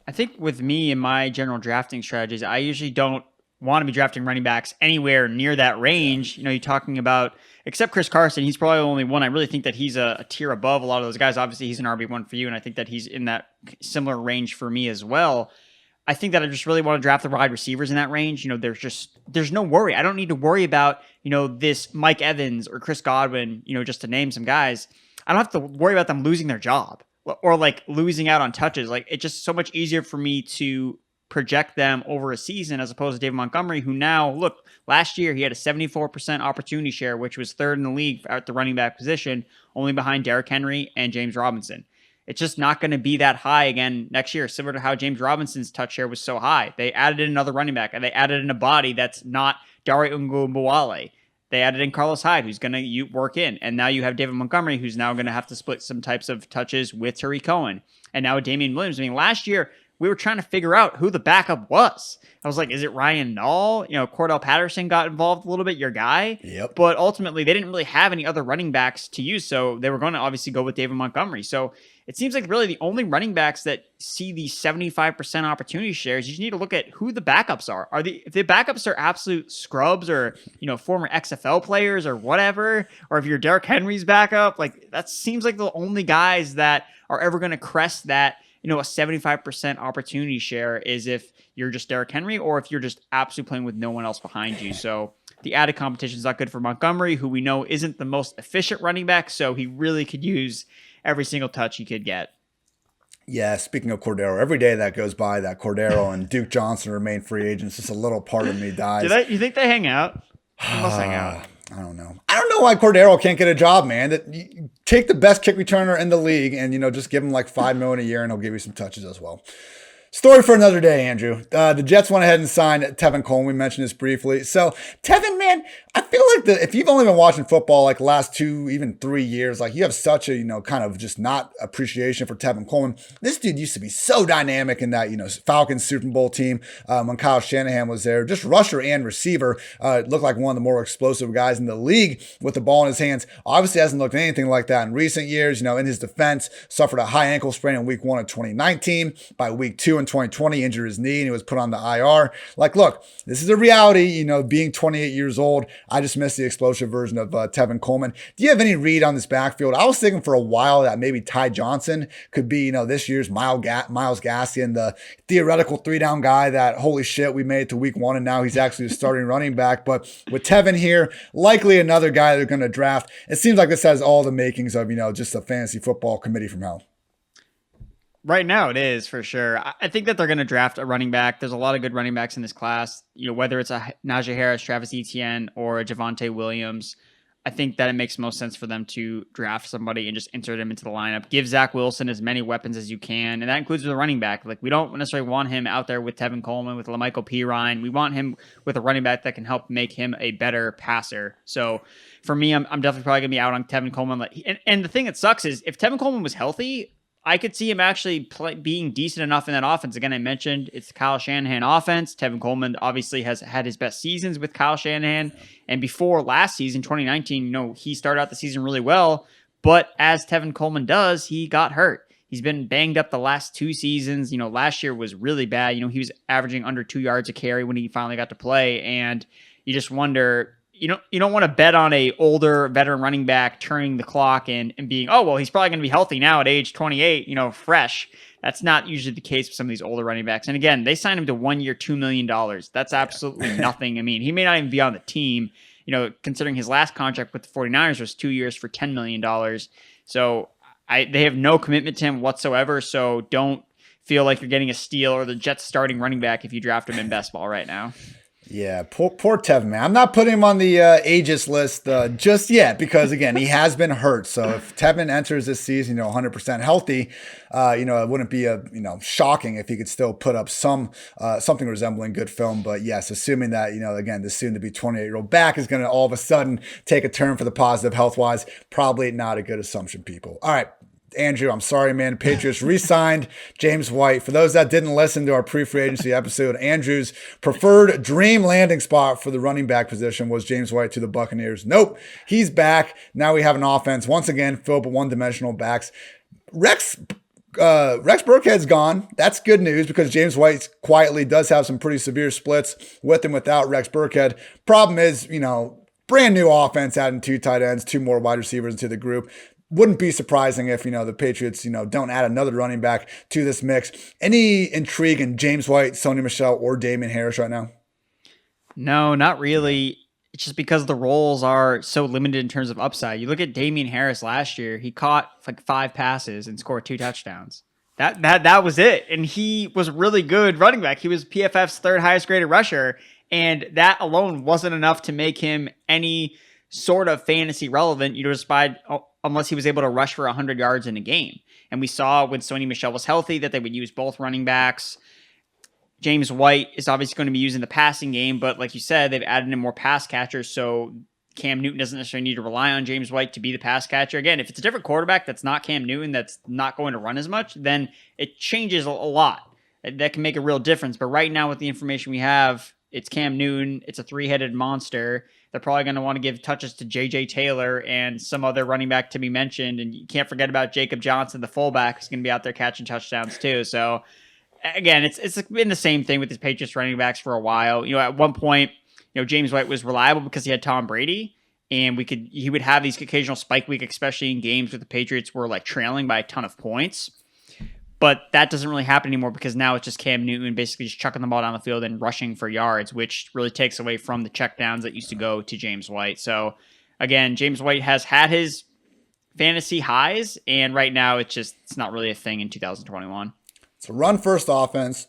I think with me and my general drafting strategies, I usually don't want to be drafting running backs anywhere near that range. You're talking about, except Chris Carson, he's probably the only one. I really think that he's a tier above a lot of those guys. Obviously, he's an RB1 for you, and I think that he's in that similar range for me as well. I think that I just really want to draft the wide receivers in that range. There's no worry. I don't need to worry about, this Mike Evans or Chris Godwin, just to name some guys. I don't have to worry about them losing their job or like losing out on touches. Like, it's just so much easier for me to project them over a season as opposed to David Montgomery, who now, look, last year he had a 74% opportunity share, which was third in the league at the running back position, only behind Derrick Henry and James Robinson. It's just not going to be that high again next year, similar to how James Robinson's touch share was so high. They added in another running back, and they added in a body that's not Dare Ogunbowale. They added in Carlos Hyde, who's going to work in. And now you have David Montgomery, who's now going to have to split some types of touches with Tariq Cohen. And now with Damien Williams. I mean, last year, we were trying to figure out who the backup was. I was like, is it Ryan Nall? Cordell Patterson got involved a little bit, your guy. Yep. But ultimately, they didn't really have any other running backs to use, so they were going to obviously go with David Montgomery. So it seems like really the only running backs that see these 75% opportunity shares, you just need to look at who the backups are. If the backups are absolute scrubs or, former XFL players or whatever, or if you're Derrick Henry's backup, like that seems like the only guys that are ever going to crest that, a 75% opportunity share is if you're just Derrick Henry or if you're just absolutely playing with no one else behind you. So the added competition is not good for Montgomery, who we know isn't the most efficient running back. So he really could use every single touch he could get. Yeah, speaking of Cordero, every day that goes by that Cordero and Duke Johnson remain free agents, just a little part of me dies. You think they hang out? They must hang out. I don't know. I don't know why Cordero can't get a job, man. You take the best kick returner in the league and, just give him like $5 million a year and he'll give you some touches as well. Story for another day, Andrew. The Jets went ahead and signed Tevin Coleman. We mentioned this briefly. So, Tevin, man, I feel like if you've only been watching football like the last 2, even 3 years, like you have such a, kind of just not appreciation for Tevin Coleman. This dude used to be so dynamic in that, Falcons Super Bowl team when Kyle Shanahan was there. Just rusher and receiver. Looked like one of the more explosive guys in the league with the ball in his hands. Obviously hasn't looked anything like that in recent years. In his defense, suffered a high ankle sprain in week 1 of 2019. By week 2 in 2020, injured his knee and he was put on the IR. Like, look, this is a reality, being 28 years old. I just missed the explosive version of Tevin Coleman. Do you have any read on this backfield? I was thinking for a while that maybe Ty Johnson could be, this year's Myles Gaskin, the theoretical 3-down guy that, holy shit, we made it to week 1 and now he's actually a starting running back. But with Tevin here, likely another guy they're going to draft. It seems like this has all the makings of, just a fantasy football committee from hell. Right now it is for sure. I think that they're going to draft a running back. There's a lot of good running backs in this class, whether it's a Najee Harris, Travis Etienne, or a Javonte Williams. I think that it makes most sense for them to draft somebody and just insert him into the lineup. Give Zach Wilson as many weapons as you can, and that includes the running back. Like, we don't necessarily want him out there with Tevin Coleman, with LaMichael Pirine. We want him with a running back that can help make him a better passer. So for me, I'm definitely probably going to be out on Tevin Coleman. And the thing that sucks is if Tevin Coleman was healthy, I could see him actually being decent enough in that offense. Again, I mentioned it's the Kyle Shanahan offense. Tevin Coleman obviously has had his best seasons with Kyle Shanahan. And before last season, 2019, he started out the season really well. But as Tevin Coleman does, he got hurt. He's been banged up the last 2 seasons. Last year was really bad. He was averaging under 2 yards a carry when he finally got to play. And you just wonder, you don't want to bet on a older veteran running back turning the clock and being, oh, well, he's probably going to be healthy now at age 28, fresh. That's not usually the case with some of these older running backs. And again, they signed him to 1 year, $2 million. That's absolutely nothing. I mean, he may not even be on the team, considering his last contract with the 49ers was 2 years for $10 million. So they have no commitment to him whatsoever. So don't feel like you're getting a steal or the Jets starting running back if you draft him in best ball right now. Yeah, poor Tevin, man. I'm not putting him on the aegis list just yet because, again, he has been hurt. So if Tevin enters this season, 100% healthy, it wouldn't be shocking if he could still put up something resembling good film. But yes, assuming that, again, this soon-to-be 28-year-old back is going to all of a sudden take a turn for the positive health-wise, probably not a good assumption, people. All right. Andrew, I'm sorry, man. The Patriots re-signed James White. For those that didn't listen to our pre-free agency episode, Andrew's preferred dream landing spot for the running back position was James White to the Buccaneers. Nope, he's back. Now we have an offense, once again, filled with one-dimensional backs. Rex Rex Burkhead's gone. That's good news because James White quietly does have some pretty severe splits with and without Rex Burkhead. Problem is, brand new offense, adding 2 tight ends, 2 more wide receivers into the group. Wouldn't be surprising if, the Patriots, don't add another running back to this mix. Any intrigue in James White, Sony Michel, or Damien Harris right now? No, not really. It's just because the roles are so limited in terms of upside. You look at Damien Harris last year, he caught like 5 passes and scored 2 touchdowns. That was it. And he was really good running back. He was PFF's 3rd highest graded rusher. And that alone wasn't enough to make him any sort of fantasy relevant, unless he was able to rush for 100 yards in a game. And we saw when Sony Michel was healthy that they would use both running backs. James White is obviously going to be using the passing game, but like you said, they've added in more pass catchers, so Cam Newton doesn't necessarily need to rely on James White to be the pass catcher. Again, if it's a different quarterback that's not Cam Newton, that's not going to run as much, then it changes a lot. That can make a real difference. But right now, with the information we have, it's Cam Newton. It's a 3-headed monster. They're probably going to want to give touches to J.J. Taylor and some other running back to be mentioned. And you can't forget about Jacob Johnson, the fullback, who's going to be out there catching touchdowns too. So again, it's been the same thing with the Patriots running backs for a while. At one point, James White was reliable because he had Tom Brady, and he would have these occasional spike week, especially in games where the Patriots were like trailing by a ton of points. But that doesn't really happen anymore because now it's just Cam Newton basically just chucking the ball down the field and rushing for yards, which really takes away from the checkdowns that used to go to James White. So again, James White has had his fantasy highs, and right now it's not really a thing in 2021. It's a run-first offense,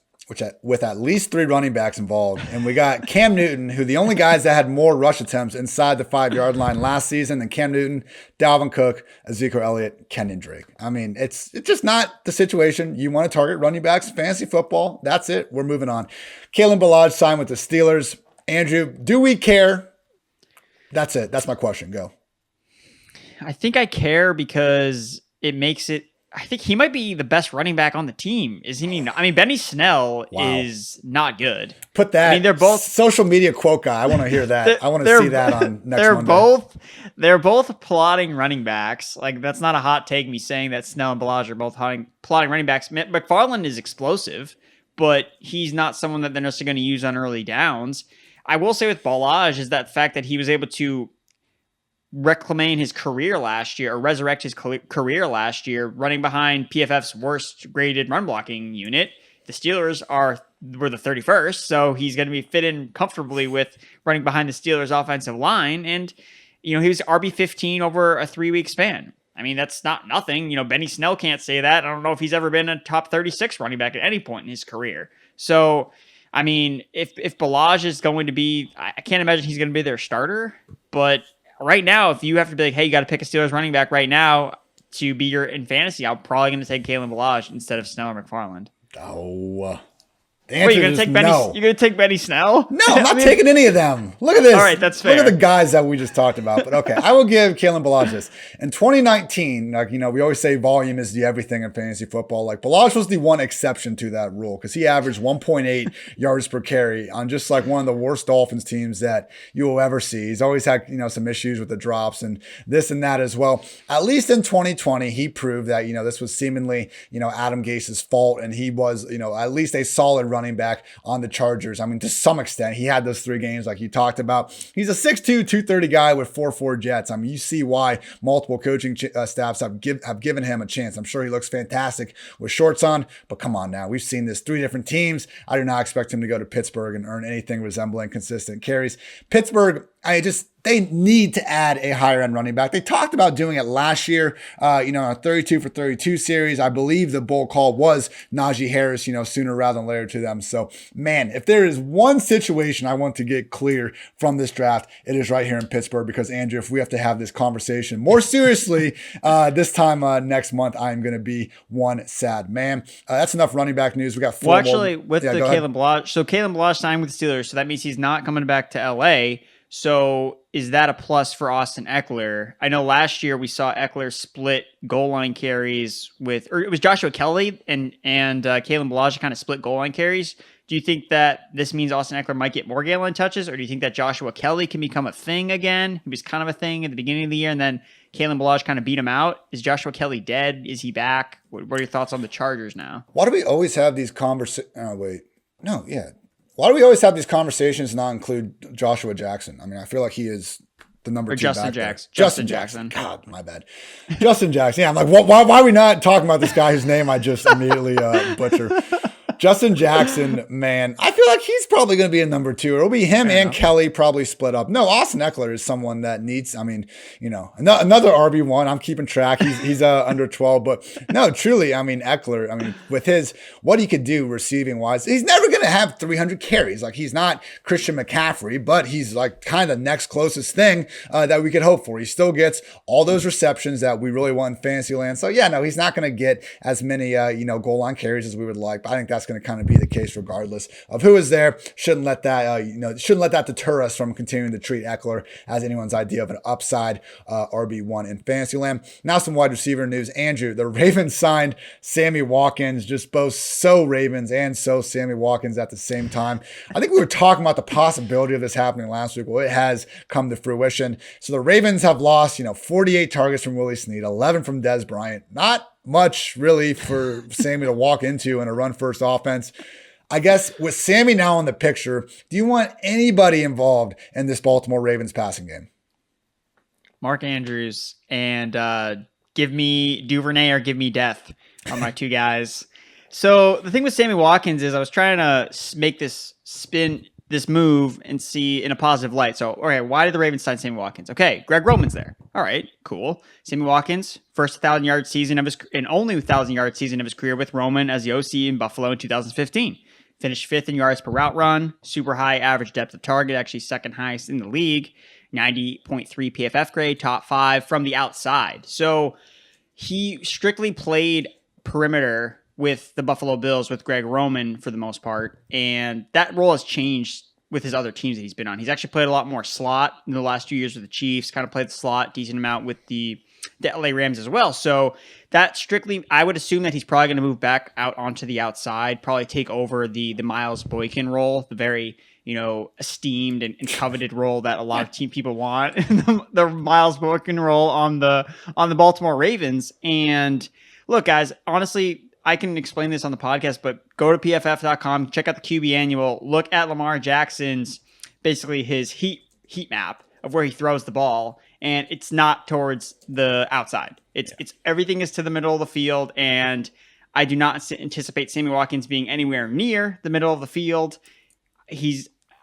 with at least 3 running backs involved. And we got Cam Newton, who the only guys that had more rush attempts inside the 5-yard line last season than Cam Newton, Dalvin Cook, Ezekiel Elliott, Kenyon Drake. I mean, it's just not the situation. You want to target running backs, fantasy football. That's it. We're moving on. Kalen Ballage signed with the Steelers. Andrew, do we care? That's it. That's my question. Go. I think I care because it makes it. I think he might be the best running back on the team. Is he? I mean, Benny Snell is not good. Put that. I mean, they're both social media quote guy. I want to hear that. I want to see that on next Monday. They're both plotting running backs. Like, that's not a hot take, me saying that Snell and Ballage are both plotting running backs. McFarland is explosive, but he's not someone that they're necessarily going to use on early downs. I will say with Ballage is that fact that he was able to reclaim his career last year, or resurrect his career last year, running behind PFF's worst graded run blocking unit. The Steelers were the 31st, so he's going to be fit in comfortably with running behind the Steelers offensive line. And, he was RB15 over a 3-week span. I mean, that's not nothing. Benny Snell can't say that. I don't know if he's ever been a top 36 running back at any point in his career. So, I mean, if Ballage is going to be, I can't imagine he's going to be their starter, but right now, if you have to be like, hey, you got to pick a Steelers running back right now to be in fantasy, I'm probably going to take Kalen Ballage instead of Snell or McFarland. Oh, Wait, you're going to take Benny? No. You're going to take Benny Snell? No, I'm not taking any of them. Look at this. All right, that's fair. Look at the guys that we just talked about. But okay, I will give Kalen Ballage this. In 2019, we always say volume is the everything in fantasy football. Like, Ballage was the one exception to that rule because he averaged 1.8 yards per carry on just like one of the worst Dolphins teams that you will ever see. He's always had some issues with the drops and this and that as well. At least in 2020, he proved that this was seemingly Adam Gase's fault, and he was at least a solid running back on the Chargers. I mean, to some extent, he had those 3 games like you talked about. He's a 6'2", 230 guy with 4.4 jets. I mean, you see why multiple coaching staffs have given him a chance. I'm sure he looks fantastic with shorts on, but come on now. We've seen this 3 different teams. I do not expect him to go to Pittsburgh and earn anything resembling consistent carries. Pittsburgh, they need to add a higher end running back. They talked about doing it last year, a 32 for 32 series. I believe the bold call was Najee Harris, sooner rather than later to them. So, man, if there is one situation I want to get clear from this draft, it is right here in Pittsburgh because, Andrew, if we have to have this conversation more seriously this time next month, I'm going to be one sad man. That's enough running back news. We got 4 Well, actually, with the Kalen Ballage, so Kalen Ballage signed with the Steelers, so that means he's not coming back to LA. So is that a plus for Austin Eckler? I know last year we saw Eckler split goal line carries or it was Joshua Kelly and Kalen Ballage kind of split goal line carries. Do you think that this means Austin Eckler might get more Galen touches, or do you think that Joshua Kelly can become a thing again? He was kind of a thing at the beginning of the year, and then Kalen Ballage kind of beat him out. Is Joshua Kelly dead? Is he back? What are your thoughts on the Chargers now? Why do we always have these conversations? Why do we always have these conversations and not include Joshua Jackson? I mean, I feel like he is the number 2 Justin back there. Jackson. Justin Jackson. God, my bad. Justin Jackson. Yeah, I'm like, why are we not talking about this guy whose name I just immediately butchered? Justin Jackson, man, I feel like he's probably going to be a number 2. It'll be him and Kelly probably split up. No, Austin Eckler is someone that needs, another RB1. I'm keeping track. He's under 12, but no, truly, Eckler, with what he could do receiving wise, he's never going to have 300 carries. Like, he's not Christian McCaffrey, but he's like kind of the next closest thing that we could hope for. He still gets all those receptions that we really want in Fantasyland. So yeah, no, he's not going to get as many, goal line carries as we would like, but I think that's going to kind of be the case regardless of who is there. Shouldn't let that deter us from continuing to treat Eckler as anyone's idea of an upside RB1 in Fantasyland. Now some wide receiver news. Andrew, the Ravens signed Sammy Watkins, just both so Ravens and so Sammy Watkins at the same time. I think we were talking about the possibility of this happening last week. Well, it has come to fruition. So the Ravens have lost, 48 targets from Willie Snead, 11 from Dez Bryant. Not much really for Sammy to walk into in a run-first offense. I guess with Sammy now in the picture, do you want anybody involved in this Baltimore Ravens passing game? Mark Andrews and give me Duvernay or give me Death are my 2 guys. So the thing with Sammy Watkins is I was trying to make this move and see in a positive light. So, okay, why did the Ravens sign Sammy Watkins? Okay, Greg Roman's there. All right, cool. Sammy Watkins, first 1,000-yard season of his and only 1,000-yard season of his career with Roman as the OC in Buffalo in 2015. Finished 5th in yards per route run, super high average depth of target, actually second highest in the league, 90.3 PFF grade, top 5 from the outside. So he strictly played perimeter with the Buffalo Bills with Greg Roman for the most part, and that role has changed with his other teams that he's been on. He's actually played a lot more slot in the last 2 years with the Chiefs, kind of played the slot decent amount with the LA Rams as well. So that strictly, I would assume that he's probably going to move back out onto the outside, probably take over the Miles Boykin role, the very, esteemed and coveted role that a lot of team people want, the Miles Boykin role on the Baltimore Ravens. And look, guys, honestly, I can explain this on the podcast, but go to pff.com, check out the QB annual, look at Lamar Jackson's, basically his heat map of where he throws the ball, and it's not towards the outside. It's everything is to the middle of the field, and I do not anticipate Sammy Watkins being anywhere near the middle of the field.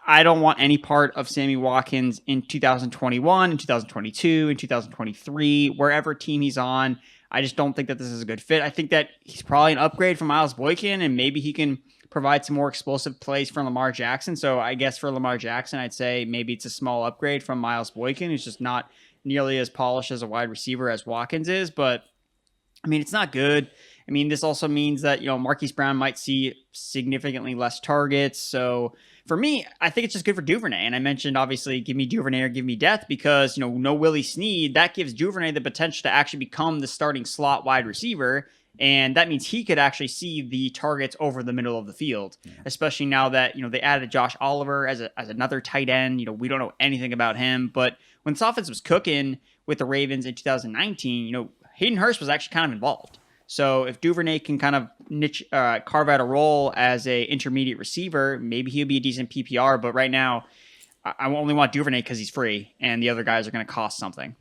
I don't want any part of Sammy Watkins in 2021, in 2022, in 2023, wherever team he's on. I just don't think that this is a good fit. I think that he's probably an upgrade from Miles Boykin, and maybe he can provide some more explosive plays from Lamar Jackson. So I guess for Lamar Jackson, I'd say maybe it's a small upgrade from Miles Boykin, who's just not nearly as polished as a wide receiver as Watkins is. But, it's not good. This also means that, Marquise Brown might see significantly less targets. So for me, I think it's just good for Duvernay. And I mentioned, obviously, give me Duvernay or give me Death because, no Willie Snead. That gives Duvernay the potential to actually become the starting slot wide receiver. And that means he could actually see the targets over the middle of the field, especially now that, they added Josh Oliver as another tight end. We don't know anything about him. But when this offense was cooking with the Ravens in 2019, Hayden Hurst was actually kind of involved. So if Duvernay can kind of carve out a role as a intermediate receiver, maybe he'll be a decent PPR. But right now, I only want Duvernay because he's free, and the other guys are going to cost something.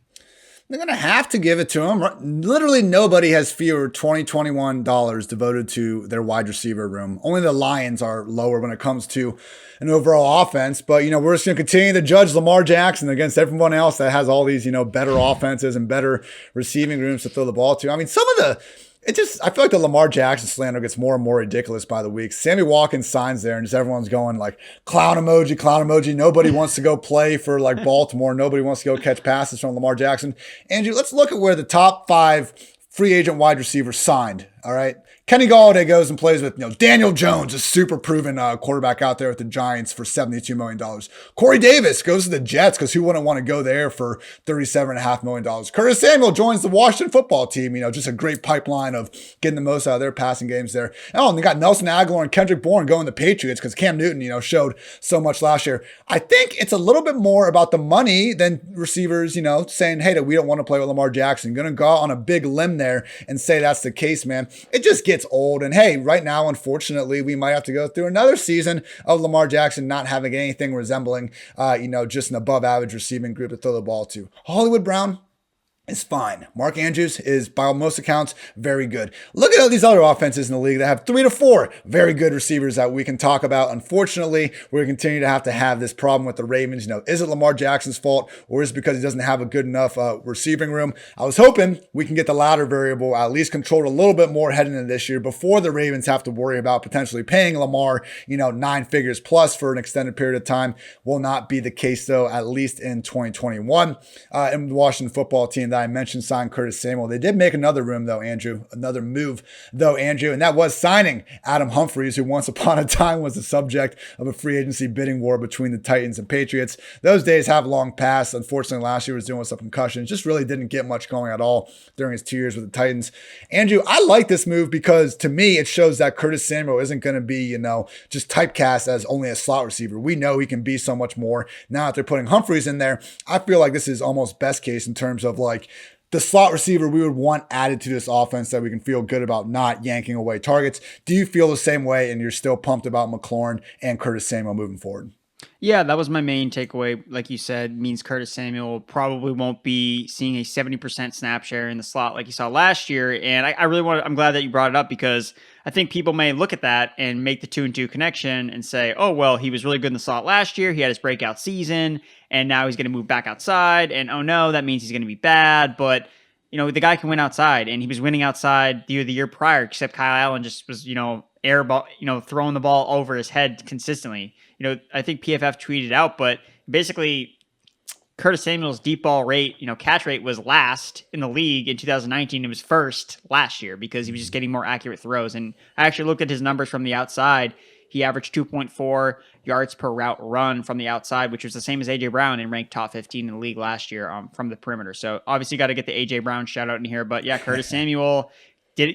They're going to have to give it to him. Literally nobody has fewer $20-21 devoted to their wide receiver room. Only the Lions are lower when it comes to an overall offense. But, we're just going to continue to judge Lamar Jackson against everyone else that has all these, better offenses and better receiving rooms to throw the ball to. I feel like the Lamar Jackson slander gets more and more ridiculous by the week. Sammy Watkins signs there and just everyone's going like clown emoji. Nobody wants to go play for like Baltimore. Nobody wants to go catch passes from Lamar Jackson. Andrew, let's look at where the top 5 free agent wide receivers signed. All right. Kenny Golladay goes and plays with, Daniel Jones, a super proven quarterback out there with the Giants for $72 million. Corey Davis goes to the Jets because who wouldn't want to go there for $37.5 million. Curtis Samuel joins the Washington football team, just a great pipeline of getting the most out of their passing games there. And they got Nelson Aguilar and Kendrick Bourne going to the Patriots because Cam Newton, showed so much last year. I think it's a little bit more about the money than receivers, saying, hey, that we don't want to play with Lamar Jackson. Going to go out on a big limb there and say that's the case, man. It just gets old. And hey, right now, unfortunately, we might have to go through another season of Lamar Jackson not having anything resembling, just an above average receiving group to throw the ball to. Hollywood Brown is fine. Mark Andrews is, by most accounts, very good. Look at all these other offenses in the league that have 3 to 4 very good receivers that we can talk about. Unfortunately, we're going to continue to have this problem with the Ravens. Is it Lamar Jackson's fault, or is it because he doesn't have a good enough receiving room? I was hoping we can get the latter variable at least controlled a little bit more heading into this year before the Ravens have to worry about potentially paying Lamar, 9 figures plus for an extended period of time. Will not be the case, though, at least in 2021. And the Washington football team that I mentioned signed Curtis Samuel. They did make another move, though, Andrew, and that was signing Adam Humphries, who once upon a time was the subject of a free agency bidding war between the Titans and Patriots. Those days have long passed. Unfortunately, last year was dealing with some concussions. Just really didn't get much going at all during his 2 years with the Titans. Andrew, I like this move because to me, it shows that Curtis Samuel isn't going to be, just typecast as only a slot receiver. We know he can be so much more. Now that they're putting Humphries in there, I feel like this is almost best case in terms of the slot receiver we would want added to this offense that we can feel good about not yanking away targets. Do you feel the same way and you're still pumped about McLaurin and Curtis Samuel moving forward? Yeah, that was my main takeaway. Like you said, means Curtis Samuel probably won't be seeing a 70% snap share in the slot like you saw last year. And I'm glad that you brought it up because I think people may look at that and make the 2 and 2 connection and say, oh, well, he was really good in the slot last year. He had his breakout season and now he's going to move back outside. And oh no, that means he's going to be bad. But, the guy can win outside and he was winning outside the year prior, except Kyle Allen just was, airball, throwing the ball over his head consistently. I think PFF tweeted out, but basically Curtis Samuel's deep ball rate, catch rate was last in the league in 2019. It was first last year because he was just getting more accurate throws. And I actually looked at his numbers from the outside. He averaged 2.4 yards per route run from the outside, which was the same as A.J. Brown and ranked top 15 in the league last year from the perimeter. So obviously got to get the A.J. Brown shout out in here. But yeah, Curtis Samuel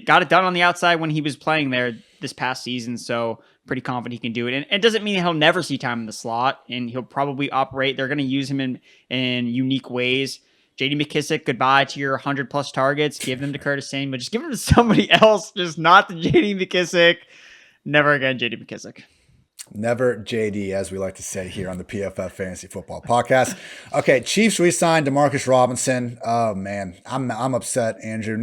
got it done on the outside when he was playing there this past season. So pretty confident he can do it. And it doesn't mean he'll never see time in the slot and he'll probably operate. They're going to use him in unique ways. J.D. McKissick, goodbye to your 100+ targets. Give them to Curtis Samuel. Just give them to somebody else, just not to J.D. McKissick. Never again, J.D. McKissick. Never JD, as we like to say here on the PFF Fantasy Football Podcast. Okay, Chiefs re-signed Demarcus Robinson. Oh man, I'm upset, Andrew.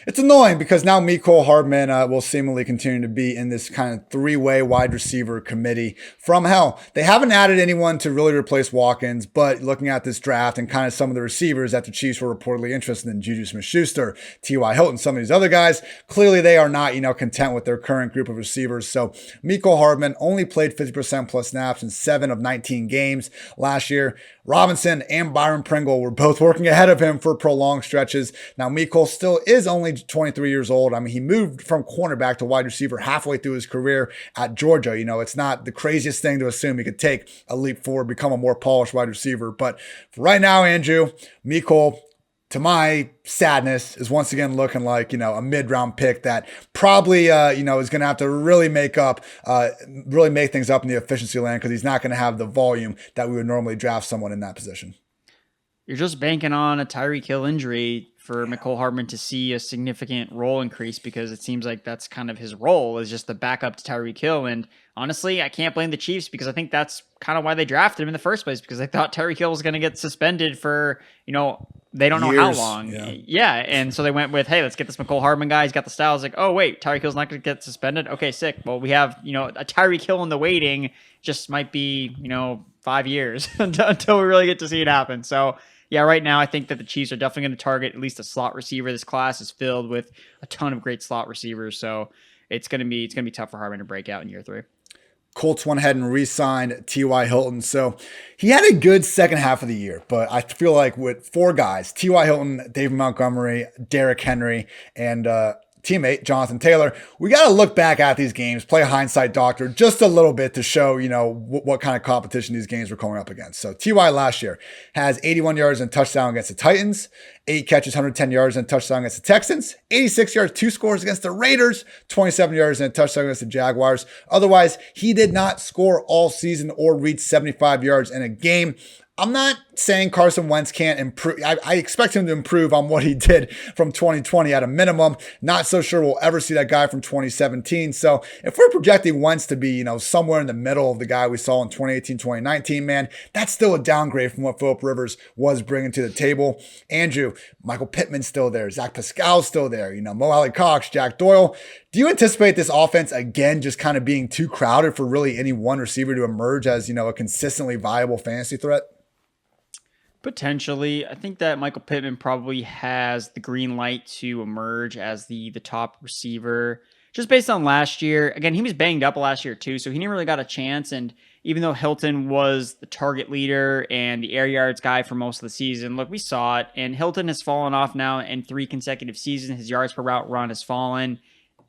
It's annoying because now Mecole Hardman will seemingly continue to be in this kind of 3-way wide receiver committee from hell. They haven't added anyone to really replace Watkins, but looking at this draft and kind of some of the receivers that the Chiefs were reportedly interested in, Juju Smith-Schuster, T.Y. Hilton, some of these other guys, clearly they are not, content with their current group of receivers. So Mecole Hardman only played 50% plus snaps in 7 of 19 games last year. Robinson and Byron Pringle were both working ahead of him for prolonged stretches. Now, Mecole still is only 23 years old. I mean, he moved from cornerback to wide receiver halfway through his career at Georgia. It's not the craziest thing to assume he could take a leap forward, become a more polished wide receiver. But for right now, Andrew, Mecole, to my sadness, is once again looking like, a mid-round pick that probably, is going to have to really make things up in the efficiency land because he's not going to have the volume that we would normally draft someone in that position. You're just banking on a Tyreek Hill injury for Mecole Hardman to see a significant role increase because it seems like that's kind of his role is just the backup to Tyreek Hill. And honestly, I can't blame the Chiefs because I think that's kind of why they drafted him in the first place because they thought Tyreek Hill was going to get suspended for, they don't know how long. Yeah. And so they went with, hey, let's get this Mecole Hardman guy. He's got the style. It's like, oh, wait, Tyreek Hill's not going to get suspended. Okay, sick. Well, we have, a Tyreek Hill in the waiting. Just might be, 5 years until we really get to see it happen. So, yeah, right now I think that the Chiefs are definitely going to target at least a slot receiver. This class is filled with a ton of great slot receivers, so it's going to be tough for Hardman to break out in year 3. Colts went ahead and re-signed T.Y. Hilton. So he had a good second half of the year, but I feel like with 4 guys, T.Y. Hilton, David Montgomery, Derrick Henry, and teammate, Jonathan Taylor, we got to look back at these games, play hindsight doctor just a little bit to show, what kind of competition these games were going up against. So Ty last year has 81 yards and a touchdown against the Titans, 8 catches, 110 yards and a touchdown against the Texans, 86 yards, 2 scores against the Raiders, 27 yards and a touchdown against the Jaguars. Otherwise, he did not score all season or reach 75 yards in a game. I'm not saying Carson Wentz can't improve. I expect him to improve on what he did from 2020 at a minimum. Not so sure we'll ever see that guy from 2017. So if we're projecting Wentz to be, somewhere in the middle of the guy we saw in 2018, 2019, man, that's still a downgrade from what Phillip Rivers was bringing to the table. Andrew, Michael Pittman's still there. Zach Pascal's still there. Mo Alley Cox, Jack Doyle. Do you anticipate this offense again just kind of being too crowded for really any one receiver to emerge as, a consistently viable fantasy threat? Potentially. I think that Michael Pittman probably has the green light to emerge as the top receiver. Just based on last year, again, he was banged up last year too, so he never really got a chance. And even though Hilton was the target leader and the air yards guy for most of the season, look, we saw it. And Hilton has fallen off now in 3 consecutive seasons. His yards per route run has fallen.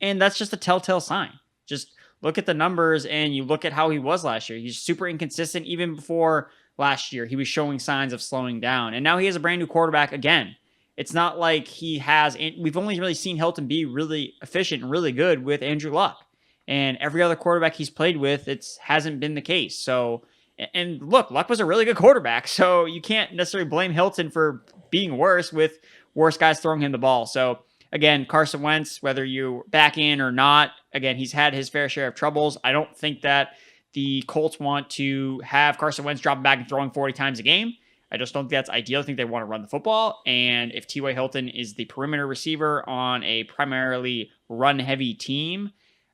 And that's just a telltale sign. Just look at the numbers and you look at how he was last year. He's super inconsistent. Even before last year, he was showing signs of slowing down. And now he has a brand new quarterback again. It's not like he has, we've only really seen Hilton be really efficient and really good with Andrew Luck. And every other quarterback he's played with, it hasn't been the case. So, and look, Luck was a really good quarterback. So you can't necessarily blame Hilton for being worse with worse guys throwing him the ball. So again, Carson Wentz, whether you back in or not, again, he's had his fair share of troubles. I don't think that the Colts want to have Carson Wentz dropping back and throwing 40 times a game. I just don't think that's ideal. I think they want to run the football. And if T.Y. Hilton is the perimeter receiver on a primarily run-heavy team,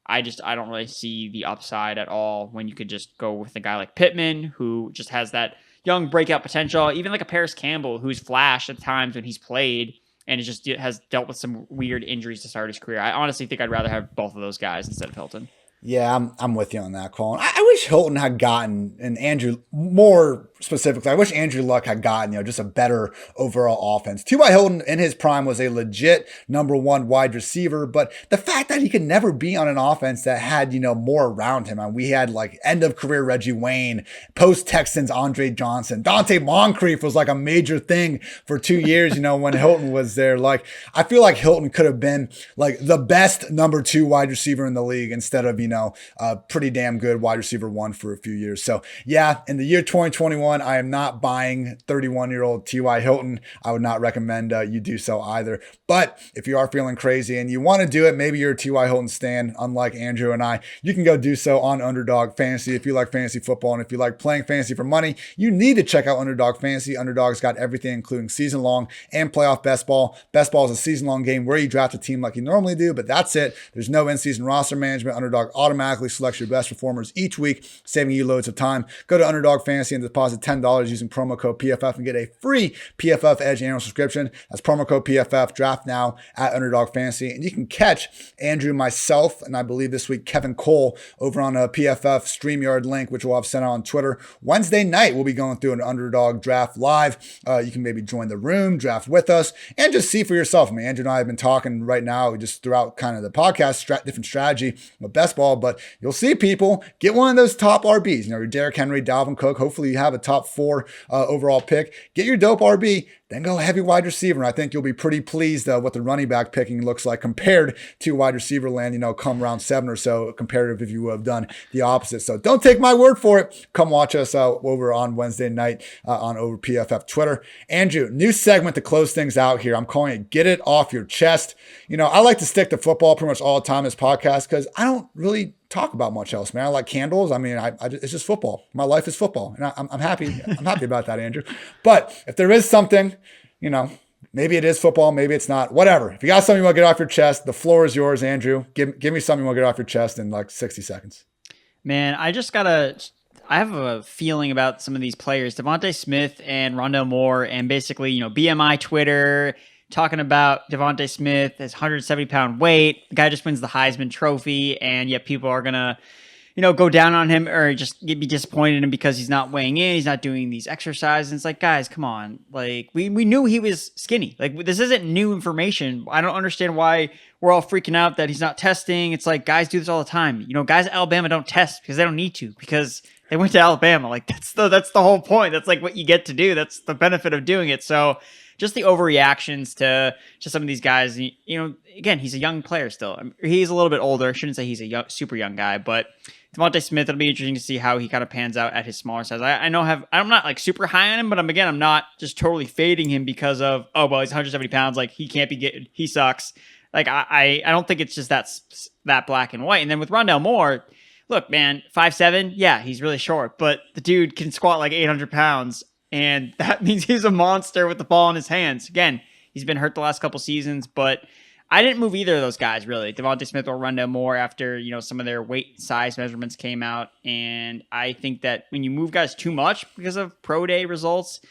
I don't really see the upside at all when you could just go with a guy like Pittman, who just has that young breakout potential, even like a Paris Campbell, who's flashed at times when he's played and has dealt with some weird injuries to start his career. I honestly think I'd rather have both of those guys instead of Hilton. Yeah, I'm with you on that, Colin. I wish Hilton had gotten, and Andrew, more specifically, I wish Andrew Luck had gotten, just a better overall offense. T.Y. Hilton in his prime was a legit number 1 wide receiver, but the fact that he could never be on an offense that had, more around him. And we had like end of career Reggie Wayne, post Texans Andre Johnson, Dante Moncrief was like a major thing for 2 years, when Hilton was there. Like, I feel like Hilton could have been like the best number 2 wide receiver in the league instead of, a pretty damn good wide receiver 1 for a few years. So yeah, in the year 2021, I am not buying 31-year-old T.Y. Hilton. I would not recommend you do so either. But if you are feeling crazy and you want to do it, maybe you're a T.Y. Hilton stan, unlike Andrew and I, you can go do so on Underdog Fantasy. If you like fantasy football and if you like playing fantasy for money, you need to check out Underdog Fantasy. Underdog's got everything, including season long and playoff best ball. Best ball is a season long game where you draft a team like you normally do, but that's it. There's no in-season roster management. Underdog automatically selects your best performers each week, saving you loads of time. Go to Underdog Fantasy and deposit $10 using promo code PFF and get a free PFF Edge annual subscription. That's promo code PFF. Draft now at Underdog Fantasy. And you can catch Andrew, myself, and I believe this week Kevin Cole over on a PFF StreamYard link, which we'll have sent out on Twitter. Wednesday night, we'll be going through an Underdog draft live. You can maybe join the room, draft with us, and just see for yourself. I mean, Andrew and I have been talking right now just throughout kind of the podcast, different strategy with best ball, but you'll see people get one of those top RBs, your Derrick Henry, Dalvin Cook. Hopefully you have a top 4 overall pick. Get your dope RB, then go heavy wide receiver. And I think you'll be pretty pleased what the running back picking looks like compared to wide receiver land, come round 7 or so, comparative if you would have done the opposite. So don't take my word for it. Come watch us over on Wednesday night on over PFF Twitter. Andrew, new segment to close things out here. I'm calling it Get It Off Your Chest. I like to stick to football pretty much all the time in this podcast because I don't really talk about much else, man. I like candles. I mean, it's just football. My life is football, and I'm happy. I'm happy about that, Andrew. But if there is something, maybe it is football, maybe it's not. Whatever. If you got something you want to get off your chest, the floor is yours, Andrew. Give me something you want to get off your chest in like 60 seconds. Man, I have a feeling about some of these players, Devontae Smith and Rondale Moore, and basically, BMI Twitter talking about Devontae Smith, his 170-pound weight. The guy just wins the Heisman Trophy, and yet people are going to, go down on him or just be disappointed in him because he's not weighing in, he's not doing these exercises. And it's like, guys, come on. Like, we knew he was skinny. Like, this isn't new information. I don't understand why we're all freaking out that he's not testing. It's like, guys do this all the time. Guys at Alabama don't test because they don't need to, because they went to Alabama. Like, that's the whole point. That's like what you get to do. That's the benefit of doing it. So just the overreactions to some of these guys. Again, he's a young player still. He's a little bit older. I shouldn't say he's a super young guy, but Devontae Smith, it'll be interesting to see how he kind of pans out at his smaller size. I'm not like super high on him, but I'm not just totally fading him because of, he's 170 pounds. Like, he can't be good. He sucks. Like, I don't think it's just that black and white. And then with Rondale Moore, look, man, 5'7", yeah, he's really short, but the dude can squat like 800 pounds. And that means he's a monster with the ball in his hands. Again, he's been hurt the last couple seasons, but I didn't move either of those guys, really, Devontae Smith or Rondale Moore, after some of their weight and size measurements came out. And I think that when you move guys too much because of pro day results,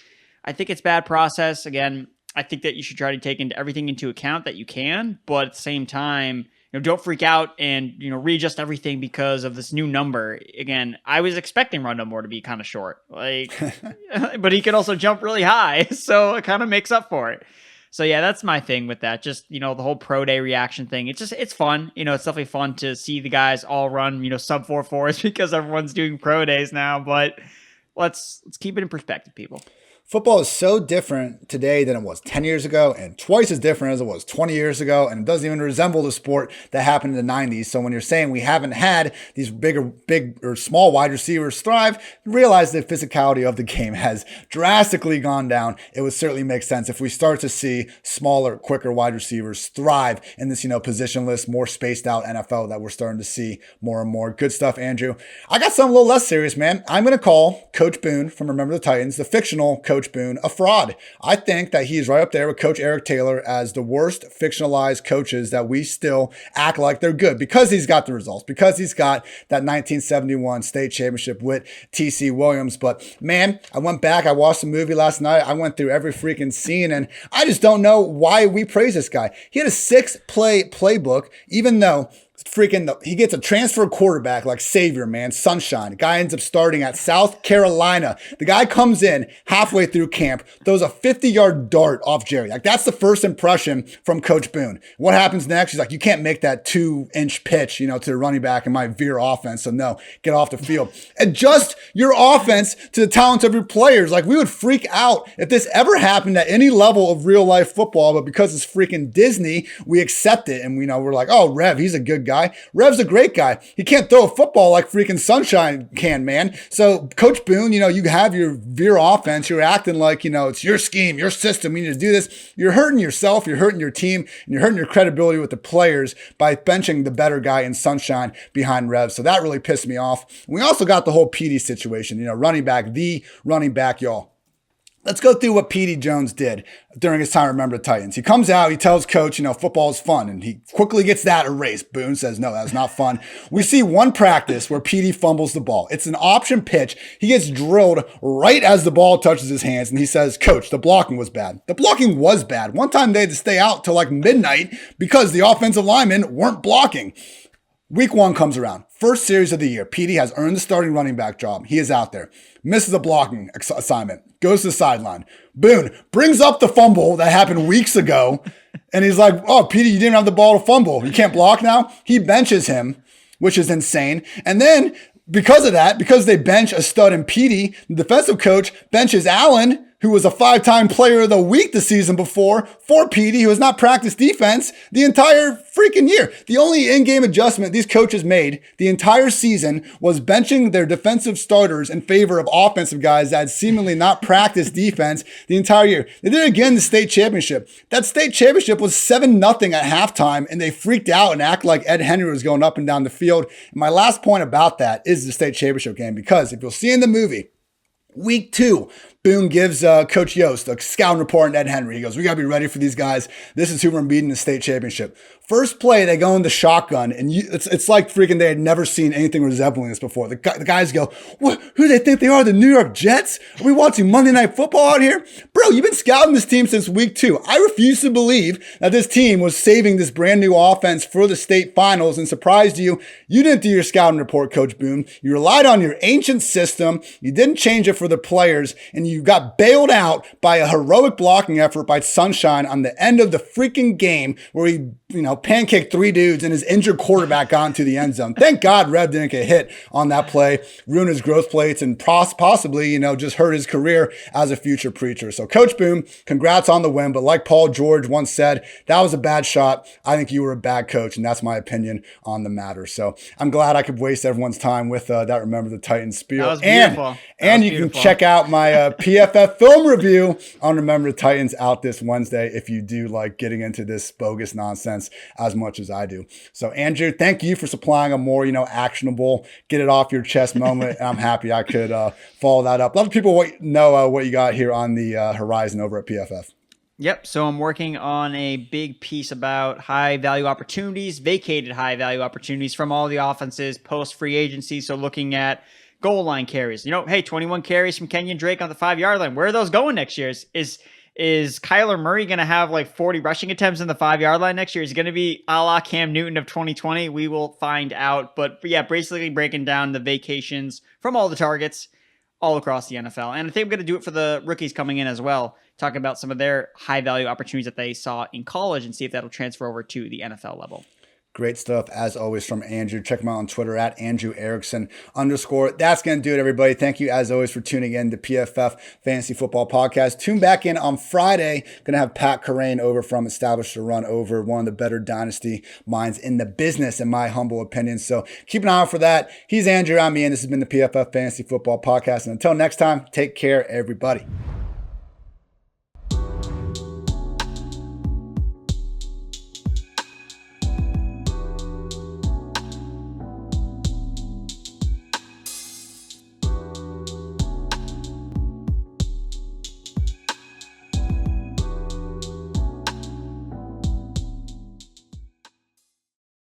I think it's bad process. Again, I think that you should try to take everything into account that you can, but at the same time, don't freak out and, readjust everything because of this new number. Again, I was expecting Rondale Moore to be kind of short, but he could also jump really high. So it kind of makes up for it. So yeah, that's my thing with that. Just, the whole pro day reaction thing. It's fun. It's definitely fun to see the guys all run, sub 4.4s because everyone's doing pro days now, but let's keep it in perspective, people. Football is so different today than it was 10 years ago, and twice as different as it was 20 years ago, and it doesn't even resemble the sport that happened in the 90s. So when you're saying we haven't had these big or small wide receivers thrive, realize the physicality of the game has drastically gone down. It would certainly make sense if we start to see smaller, quicker wide receivers thrive in this, positionless, more spaced out NFL that we're starting to see more and more. Good stuff, Andrew. I got something a little less serious, man. I'm going to call Coach Boone from Remember the Titans, the fictional Coach Boone, a fraud. I think that he's right up there with Coach Eric Taylor as the worst fictionalized coaches that we still act like they're good because he's got the results, because he's got that 1971 state championship with TC Williams. But man, I went back, I watched the movie last night, I went through every freaking scene, and I just don't know why we praise this guy. He had a 6-play playbook, even though he gets a transfer quarterback like Savior, man, Sunshine. The guy ends up starting at South Carolina. The guy comes in halfway through camp, throws a 50-yard dart off Jerry. Like, that's the first impression from Coach Boone. What happens next? He's like, you can't make that 2-inch pitch, to the running back in my veer offense. So no, get off the field. Adjust your offense to the talents of your players. Like, we would freak out if this ever happened at any level of real life football, but because it's freaking Disney, we accept it. And we're like, oh, Rev, he's a good guy. Rev's a great guy. He can't throw a football like freaking Sunshine can, man. So Coach Boone, you have your veer offense. You're acting like, it's your scheme, your system. You need to do this. You're hurting yourself. You're hurting your team, and you're hurting your credibility with the players by benching the better guy in Sunshine behind Rev. So that really pissed me off. We also got the whole PD situation, the running back, y'all. Let's go through what Petey Jones did during his time. Remember the Titans. He comes out, he tells coach, football is fun, and he quickly gets that erased. Boone says, no, that's not fun. We see one practice where Petey fumbles the ball. It's an option pitch. He gets drilled right as the ball touches his hands, and he says, coach, the blocking was bad. The blocking was bad. One time they had to stay out till like midnight because the offensive linemen weren't blocking. Week 1 comes around. First series of the year. Petey has earned the starting running back job. He is out there. Misses a blocking assignment. Goes to the sideline. Boone brings up the fumble that happened weeks ago. And he's like, oh, Petey, you didn't have the ball to fumble. You can't block now? He benches him, which is insane. And then because of that, because they bench a stud in Petey, the defensive coach benches Allen, who was a 5-time player of the week the season before, for Petey, who has not practiced defense the entire freaking year. The only in-game adjustment these coaches made the entire season was benching their defensive starters in favor of offensive guys that had seemingly not practiced defense the entire year. They did it again in the state championship. That state championship was 7-0 at halftime, and they freaked out and acted like Ed Henry was going up and down the field. And my last point about that is the state championship game, because if you'll see in the movie, Week 2, Boone gives Coach Yost a scouting report on Ed Henry. He goes, we got to be ready for these guys. This is who we're beating in the state championship. First play, they go into shotgun, and it's like freaking they had never seen anything resembling this before. The guys go, what? Who do they think they are, the New York Jets? Are we watching Monday Night Football out here? Bro, you've been scouting this team since week 2. I refuse to believe that this team was saving this brand new offense for the state finals and surprised you. You didn't do your scouting report, Coach Boone. You relied on your ancient system. You didn't change it for the players, and you got bailed out by a heroic blocking effort by Sunshine on the end of the freaking game where he, pancaked 3 dudes and his injured quarterback got into the end zone. Thank God Rev didn't get hit on that play, ruin his growth plates, and possibly, just hurt his career as a future preacher. So Coach Boone, congrats on the win. But like Paul George once said, that was a bad shot. I think you were a bad coach, and that's my opinion on the matter. So I'm glad I could waste everyone's time with that Remember the Titans spiel. That was beautiful. And you can check out my PFF film review on Remember the Titans out this Wednesday if you do like getting into this bogus nonsense as much as I do. So Andrew, thank you for supplying a more, actionable, get it off your chest moment. And I'm happy I could follow that up. A lot of people know what you got here on the horizon over at PFF. Yep. So I'm working on a big piece about high value opportunities, vacated high value opportunities from all the offenses post free agency. So looking at goal line carries, hey, 21 carries from Kenyon Drake on the 5-yard line. Where are those going next year? Is Kyler Murray going to have like 40 rushing attempts in the 5-yard line next year? Is he going to be a la Cam Newton of 2020? We will find out. But yeah, basically breaking down the vacations from all the targets all across the NFL. And I think I'm going to do it for the rookies coming in as well. Talk about some of their high value opportunities that they saw in college and see if that'll transfer over to the NFL level. Great stuff, as always, from Andrew. Check him out on Twitter at Andrew Erickson _. That's going to do it, everybody. Thank you, as always, for tuning in to PFF Fantasy Football Podcast. Tune back in on Friday. Going to have Pat Carrain over from Established to Run Over, one of the better dynasty minds in the business, in my humble opinion. So keep an eye out for that. He's Andrew. I'm Ian. This has been the PFF Fantasy Football Podcast. And until next time, take care, everybody.